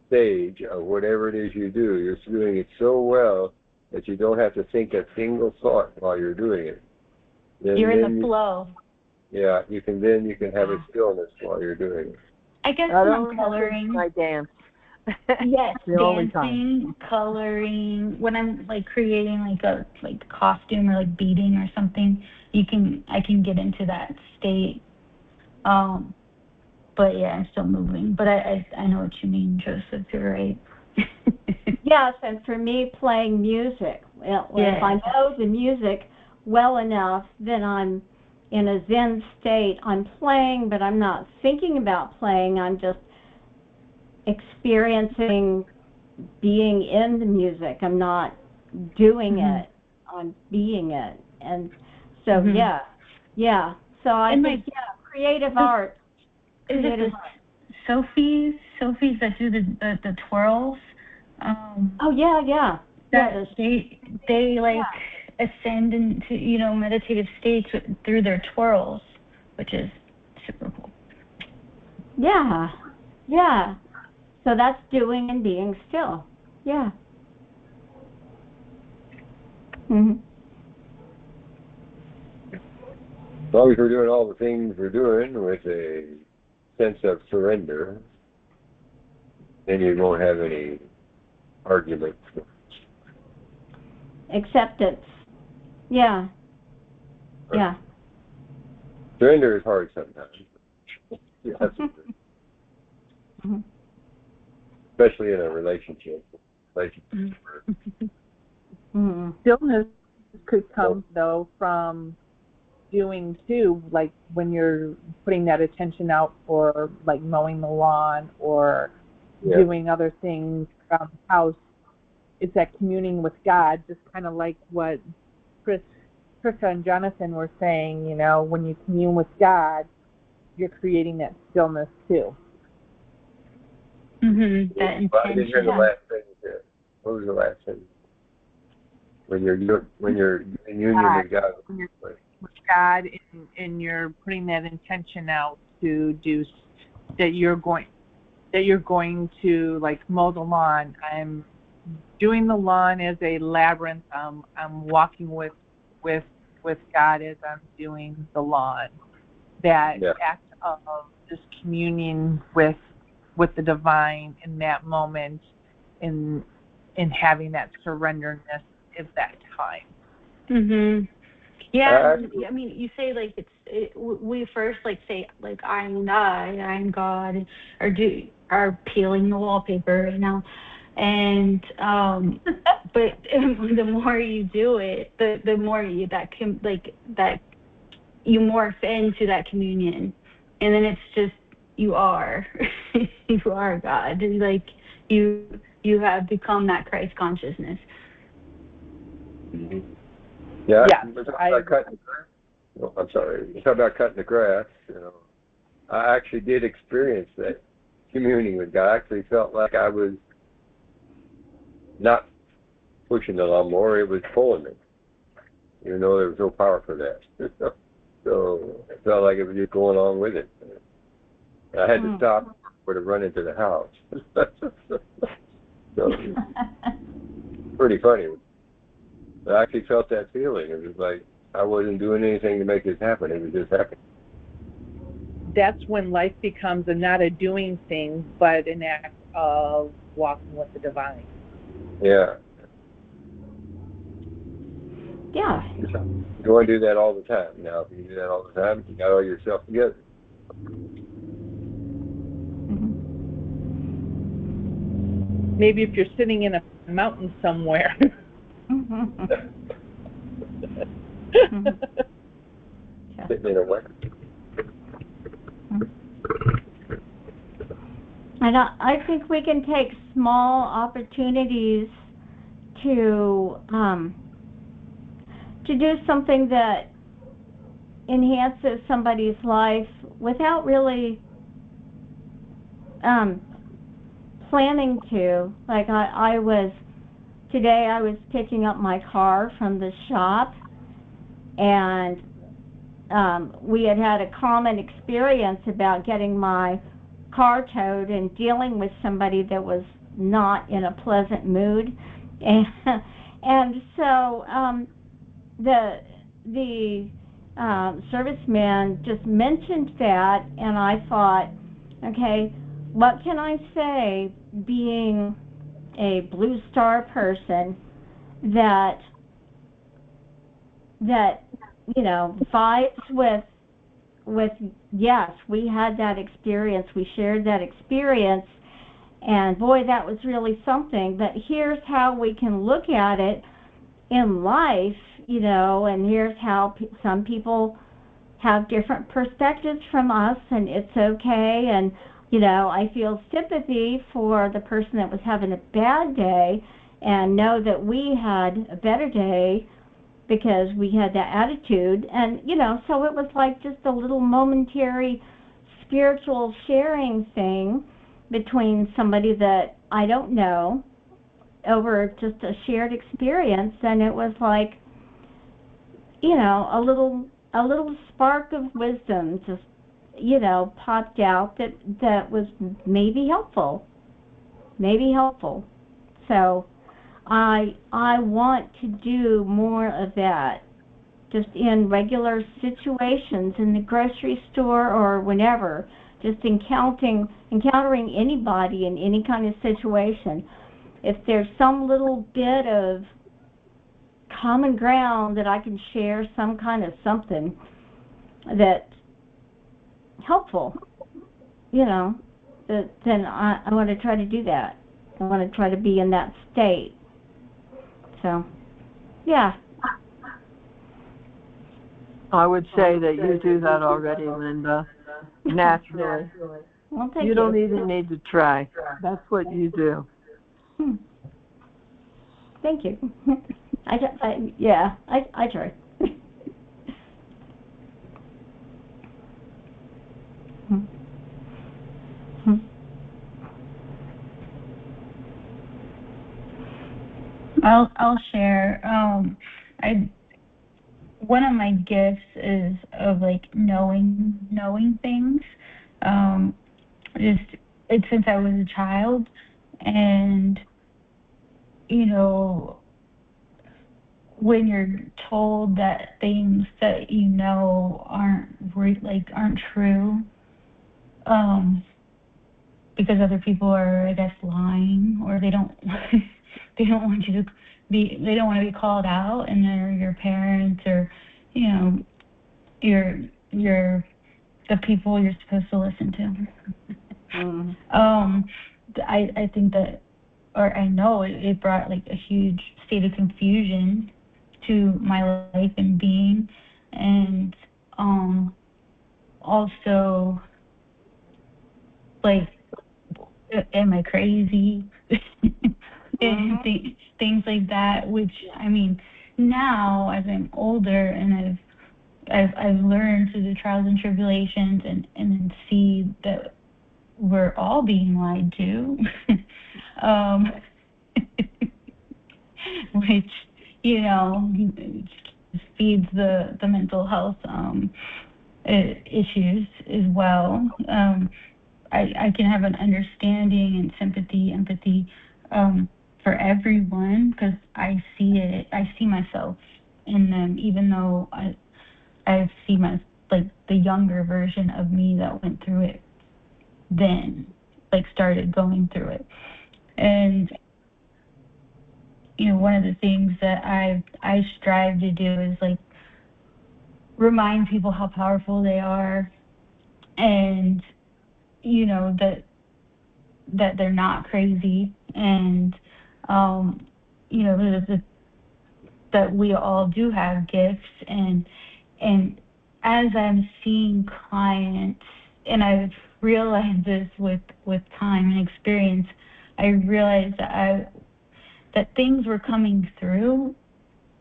stage of whatever it is you do, you're doing it so well that you don't have to think a single thought while you're doing it. You're in the flow. Yeah, you can have a stillness while you're doing it. I guess when I'm coloring. I dance. Yes, the only dancing, coloring. When I'm like creating like a costume or like beading or something, I can get into that state. But yeah, I'm still moving. But I know what you mean, Joseph. You're right. Yes, and for me, playing music. Well, if I know the music well enough, then I'm in a Zen state. I'm playing, but I'm not thinking about playing. I'm just experiencing being in the music. I'm not doing it. I'm being it. And so, yeah. So I think, creative art. Is it the Sophies that do the twirls? Oh, yeah. That they like ascend into, meditative states through their twirls, which is super cool. Yeah. So that's doing and being still. Yeah. As long as we're doing all the things we're doing with a sense of surrender, then you won't have any arguments. Acceptance. Yeah. Surrender is hard sometimes. Especially in a relationship. Stillness could come, though, from doing, too, like when you're putting that attention out for, like, mowing the lawn or doing other things around the house. It's that communing with God, just kind of like what Krista and Jonathan were saying, when you commune with God, you're creating that stillness, too. That intention. I didn't hear the last sentence there. What was the last sentence? When you're in union with God. With God, and you're putting that intention out to do that. You're going to like mow the lawn. I'm doing the lawn as a labyrinth. I'm walking with God as I'm doing the lawn. That act of just communing with the divine in that moment, in having that surrenderness at that time. Yeah, I mean, you say like we first like say like I'm God, are peeling the wallpaper right now, and but the more you do it, the more you that you morph into that communion, and then it's just you are God, like you have become that Christ consciousness. Yeah, I'm sorry. You talk about cutting the grass. I actually did experience that communing with God. I actually felt like I was not pushing the lawnmower; it was pulling me. Even though there was no power for that, so it felt like it was just going along with it. I had to stop or to run into the house. So, pretty funny. I actually felt that feeling. It was like I wasn't doing anything to make this happen. It was just happening. That's when life becomes not a doing thing, but an act of walking with the divine. Yeah. Yeah. You want to do that all the time. Now, if you do that all the time, you got all yourself together. Maybe if you're sitting in a mountain somewhere. sitting in a way. And I think we can take small opportunities to do something that enhances somebody's life without really planning to. Like today I was picking up my car from the shop, and we had a common experience about getting my car towed and dealing with somebody that was not in a pleasant mood, and so the serviceman just mentioned that, and I thought, okay, what can I say, being a Blue Star person, that vibes with yes, we had that experience, we shared that experience, and boy, that was really something. But here's how we can look at it in life, and here's how some people have different perspectives from us, and it's okay. And I feel sympathy for the person that was having a bad day, and know that we had a better day because we had that attitude. And so it was like just a little momentary spiritual sharing thing between somebody that I don't know over just a shared experience. And it was like, a little spark of wisdom just popped out that was maybe helpful. So I want to do more of that, just in regular situations, in the grocery store or whenever, just encountering anybody in any kind of situation. If there's some little bit of common ground that I can share, some kind of something that's helpful, then I want to try to do that. I want to try to be in that state. So, yeah. I would say that you do that already, Linda, naturally. Well, thank you. You don't even need to try. That's what you do. Thank you. I try. I'll share. One of my gifts is of like knowing things. It's since I was a child, and when you're told that things that aren't true, because other people are, I guess, lying, or they don't they don't want to be called out, and they're your parents, or you're the people you're supposed to listen to. I think that, or I know it brought like a huge state of confusion to my life and being, and also like, am I crazy? And things like that, which I mean, now as I'm older and I've learned through the trials and tribulations, and then see that we're all being lied to, which feeds the mental health issues as well. I can have an understanding and sympathy, empathy for everyone, because I see myself in them, even though I see the younger version of me that went through it then, started going through it. And one of the things that I strive to do is remind people how powerful they are, and that they're not crazy, and that we all do have gifts, and as I'm seeing clients, and I've realized this with time and experience, I realized that things were coming through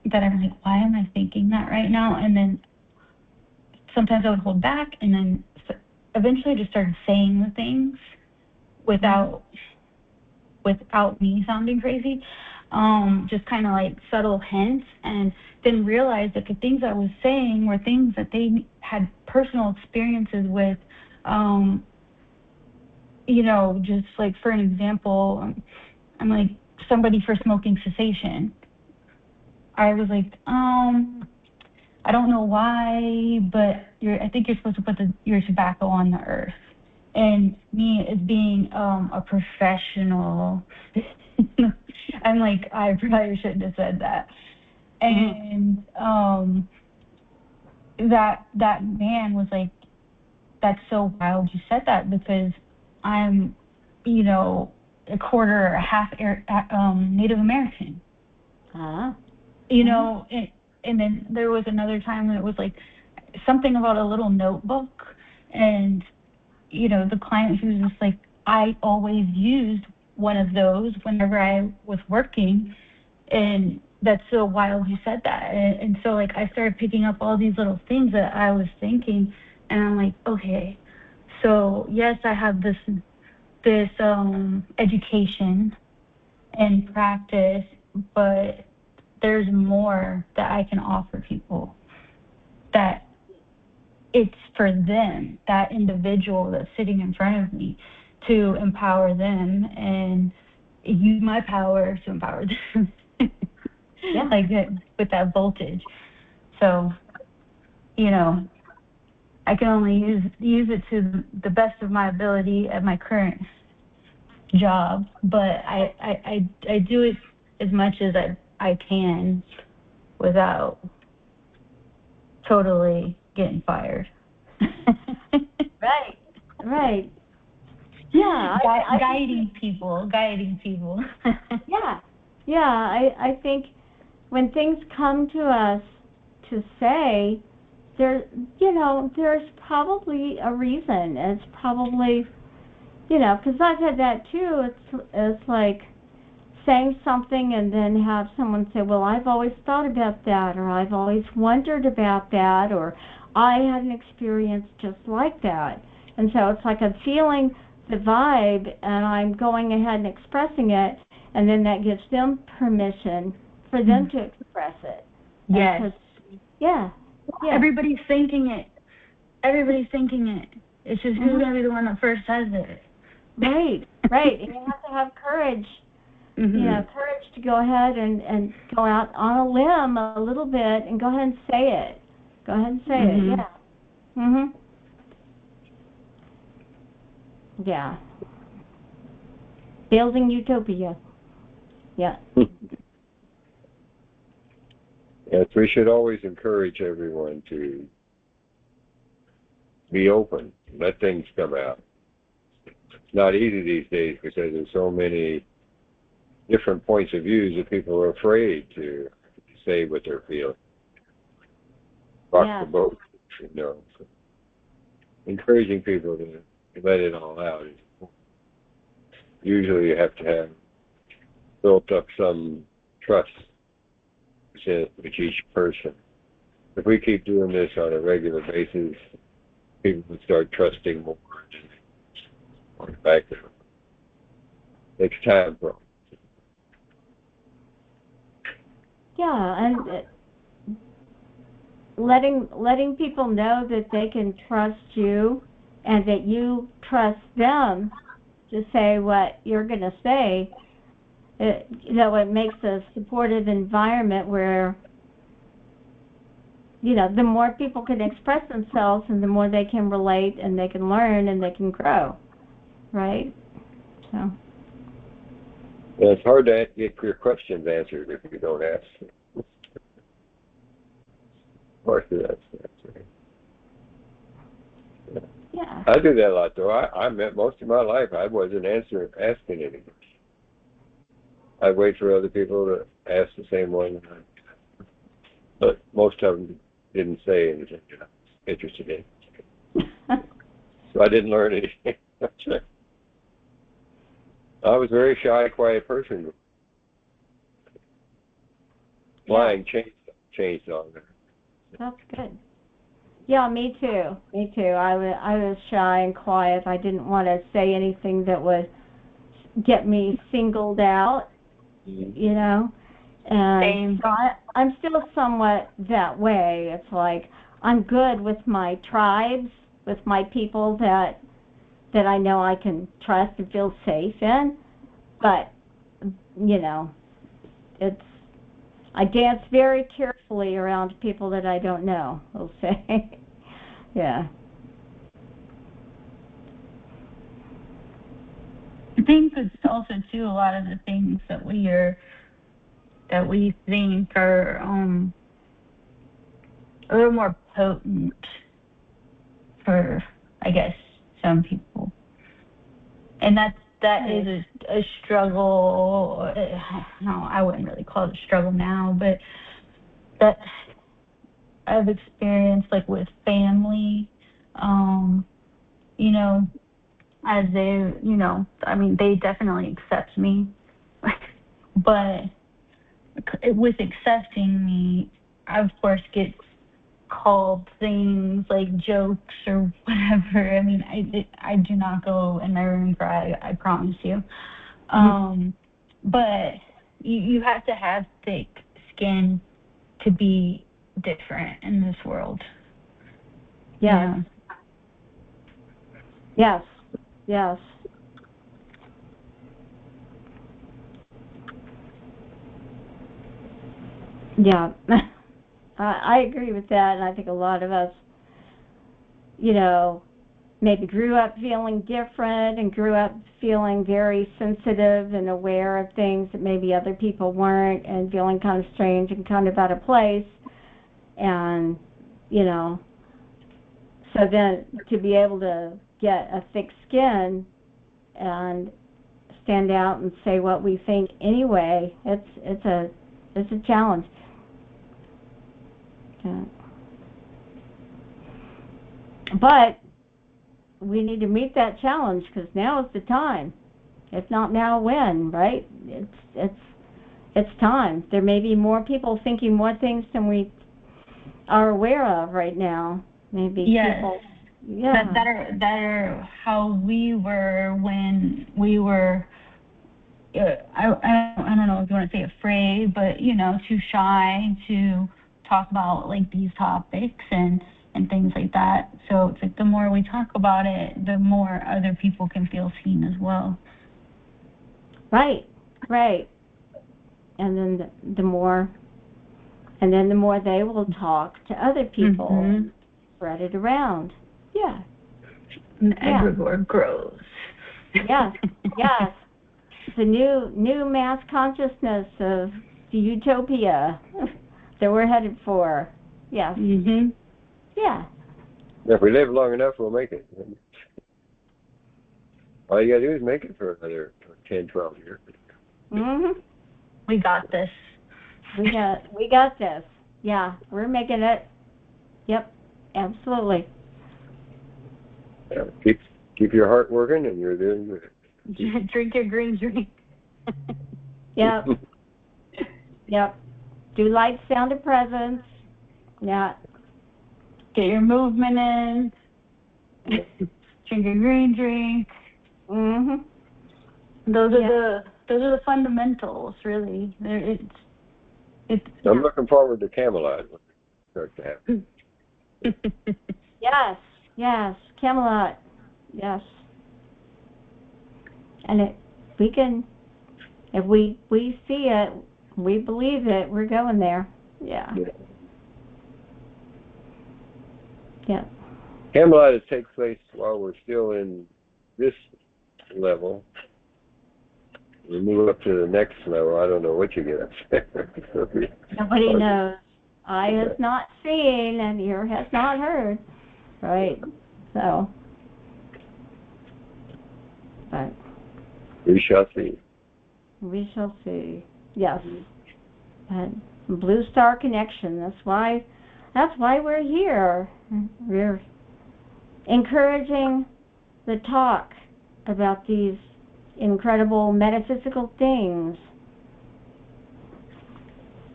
that I'm like, why am I thinking that right now? And then sometimes I would hold back, and then eventually I just started saying the things without me sounding crazy, just kind of like subtle hints, and then realized that the things I was saying were things that they had personal experiences with. You know, just like for an example, I'm like, somebody for smoking cessation. I was like, I don't know why, but I think you're supposed to put your tobacco on the earth. And me as being a professional, I'm like, I probably shouldn't have said that. And that man was like, that's so wild you said that, because I'm, you know, a quarter or a half Native American. You know, and then there was another time when it was like something about a little notebook, and you know, the client, he was just like, I always used one of those whenever I was working, and that's so wild you said that. And so like I started picking up all these little things that I was thinking, and I'm like, okay, so yes, I have this education and practice, but there's more that I can offer people, that it's for them, that individual that's sitting in front of me, to empower them and use my power to empower them. Yeah. Like with that voltage. So, you know, I can only use it to the best of my ability at my current job, but I do it as much as I can without totally getting fired. Right. Yeah. Guiding people. Yeah. I think when things come to us to say, there's probably a reason. It's probably, because I've had that too. It's like saying something and then have someone say, well, I've always thought about that, or I've always wondered about that, or I had an experience just like that. And so it's like I'm feeling the vibe and I'm going ahead and expressing it, and then that gives them permission for them to express it. Yes. Yeah. Everybody's thinking it. It's just who's going to be the one that first says it. Right. And you have to have courage. Courage to go ahead and go out on a limb a little bit and go ahead and say it. Yeah. Yeah. Building utopia. Yeah. Yes, we should always encourage everyone to be open, let things come out. It's not easy these days because there's so many different points of views that people are afraid to say what they're feeling. Rock the boat, So encouraging people to let it all out. Usually you have to have built up some trust with each person. If we keep doing this on a regular basis, people will start trusting more. In fact, it takes time for them. Yeah, and letting people know that they can trust you and that you trust them to say what you're going to say. It makes a supportive environment where, the more people can express themselves and the more they can relate and they can learn and they can grow, right? So. Yeah, it's hard to get your questions answered if you don't ask. That's right. Yeah. I do that a lot, though. I met most of my life, I wasn't asking anything. I'd wait for other people to ask the same one, but most of them didn't say anything. interested in. So I didn't learn anything. I was a very shy, quiet person. Flying changed on there. That's good. Yeah, me too. Me too. I was shy and quiet. I didn't want to say anything that would get me singled out, you know. And so I'm still somewhat that way. It's like I'm good with my tribes, with my people that I know I can trust and feel safe in. But, you know, I dance very carefully around people that I don't know, we'll say. Yeah. I think it's also too a lot of the things that we think are a little more potent for, I guess, some people, and that is a struggle. No, I wouldn't really call it a struggle now, but that I've experienced, like with family, you know, as they, you know, I mean, they definitely accept me, but with accepting me, I of course get called things like jokes or whatever. I mean, I do not go in my room and cry, I promise you. But you have to have thick skin to be different in this world. Yeah. Yes. Yes. Yeah. I agree with that, and I think a lot of us, you know, maybe grew up feeling different and grew up feeling very sensitive and aware of things that maybe other people weren't, and feeling kind of strange and kind of out of place. And, you know, so then to be able to get a thick skin and stand out and say what we think anyway, it's a challenge. But we need to meet that challenge, because now is the time. If not now, when? Right? It's time. There may be more people thinking more things than we are aware of right now. Maybe people. Yeah. That are how we were when we were. I don't know if you want to say afraid, but you know, too shy to talk about like these topics and things like that. So it's like the more we talk about it, the more other people can feel seen as well. Right. And then the more they will talk to other people, spread it around. Yeah. And the egregore grows. Yes. The new mass consciousness of the utopia that we're headed for. Yes. Yeah. If we live long enough, we'll make it. All you gotta do is make it for another 10, 12 years. We got this. We got this. Yeah, we're making it. Yep, absolutely. Yeah, keep your heart working, and you're doing good. Drink your green drink. Yep. Do light, sound, and presence. Yeah. Get your movement in. Drink your green drink. Those are the fundamentals, really. I'm looking forward to Camelot when it starts to happen. Yes, Camelot. Yes. And if we see it, we believe it, we're going there. Yeah. Camelot takes place while we're still in this level. We move up to the next level. I don't know what you get up there. Nobody knows. Eye has not seen and ear has not heard. Right. So. But we shall see. We shall see. Yes. And Blue Star Connection. That's why That's why we're here. We're encouraging the talk about these incredible metaphysical things.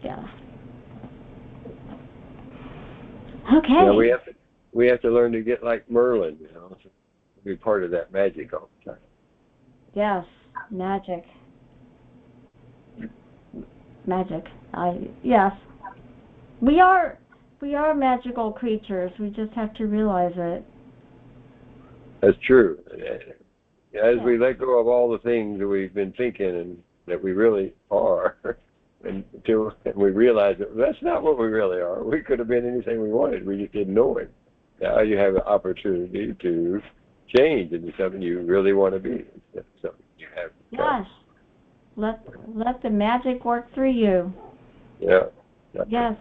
Yeah. Okay. Yeah, we have to learn to get like Merlin, you know, to be part of that magic all the time. Yes, magic. Magic. Yes. We are magical creatures. We just have to realize it. That's true. As we let go of all the things that we've been thinking and that we really are, and we realize that that's not what we really are. We could have been anything we wanted. We just didn't know it. Now you have an opportunity to change into something you really want to be. Something you have. Yes. Let the magic work through you. Yeah. Yes.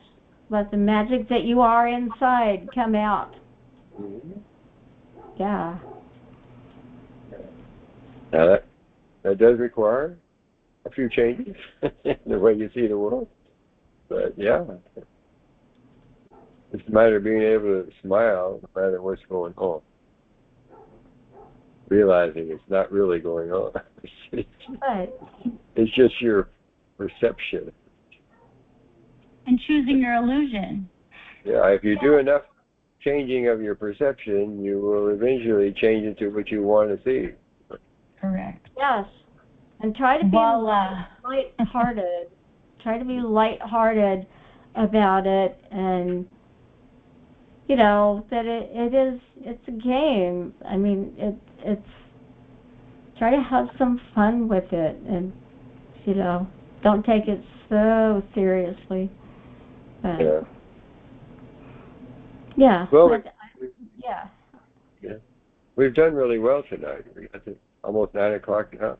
Let the magic that you are inside come out. Mm-hmm. Yeah. Now that does require a few changes in the way you see the world. But yeah, it's a matter of being able to smile no matter what's going on. Realizing it's not really going on. Right. It's just your perception. And choosing your illusion. Yeah, if you do enough changing of your perception, you will eventually change into what you want to see. Correct. Yes. And try to be light-hearted. Try to be light-hearted about it, and you know that it's a game. I mean, it's try to have some fun with it, and you know, don't take it so seriously. But, Yeah. yeah. Well, yeah. we've done really well tonight. We got to almost 9 o'clock now.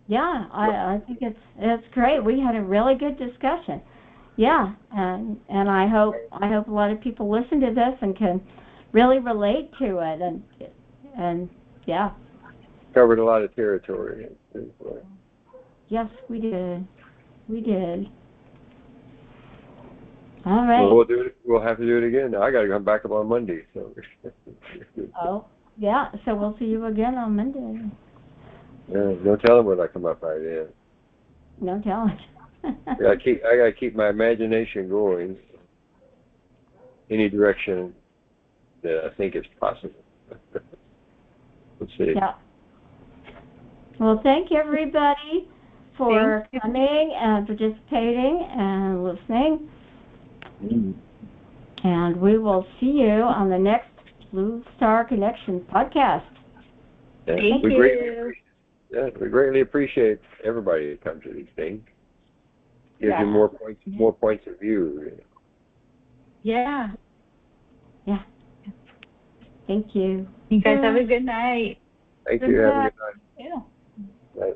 Yeah, I think it's great. We had a really good discussion. Yeah, and I hope a lot of people listen to this and can really relate to it, and yeah. Covered a lot of territory. Yes, we did. We did. All right. Well, we'll do it. We'll have to do it again. I got to come back up on Monday. So. Oh, yeah. So we'll see you again on Monday. Yeah, don't tell them when I come up by then. No telling. I gotta keep my imagination going. Any direction that I think is possible. Let's see. Yeah. Well, thank everybody for coming and participating and listening. And we will see you on the next Blue Star Connection podcast. Yeah, Thank we you. we greatly appreciate everybody that comes to these things. Gives you more points of view. Yeah. Yeah. Thank you. You guys have a good night. Thank you. Have a good night. Yeah. Bye.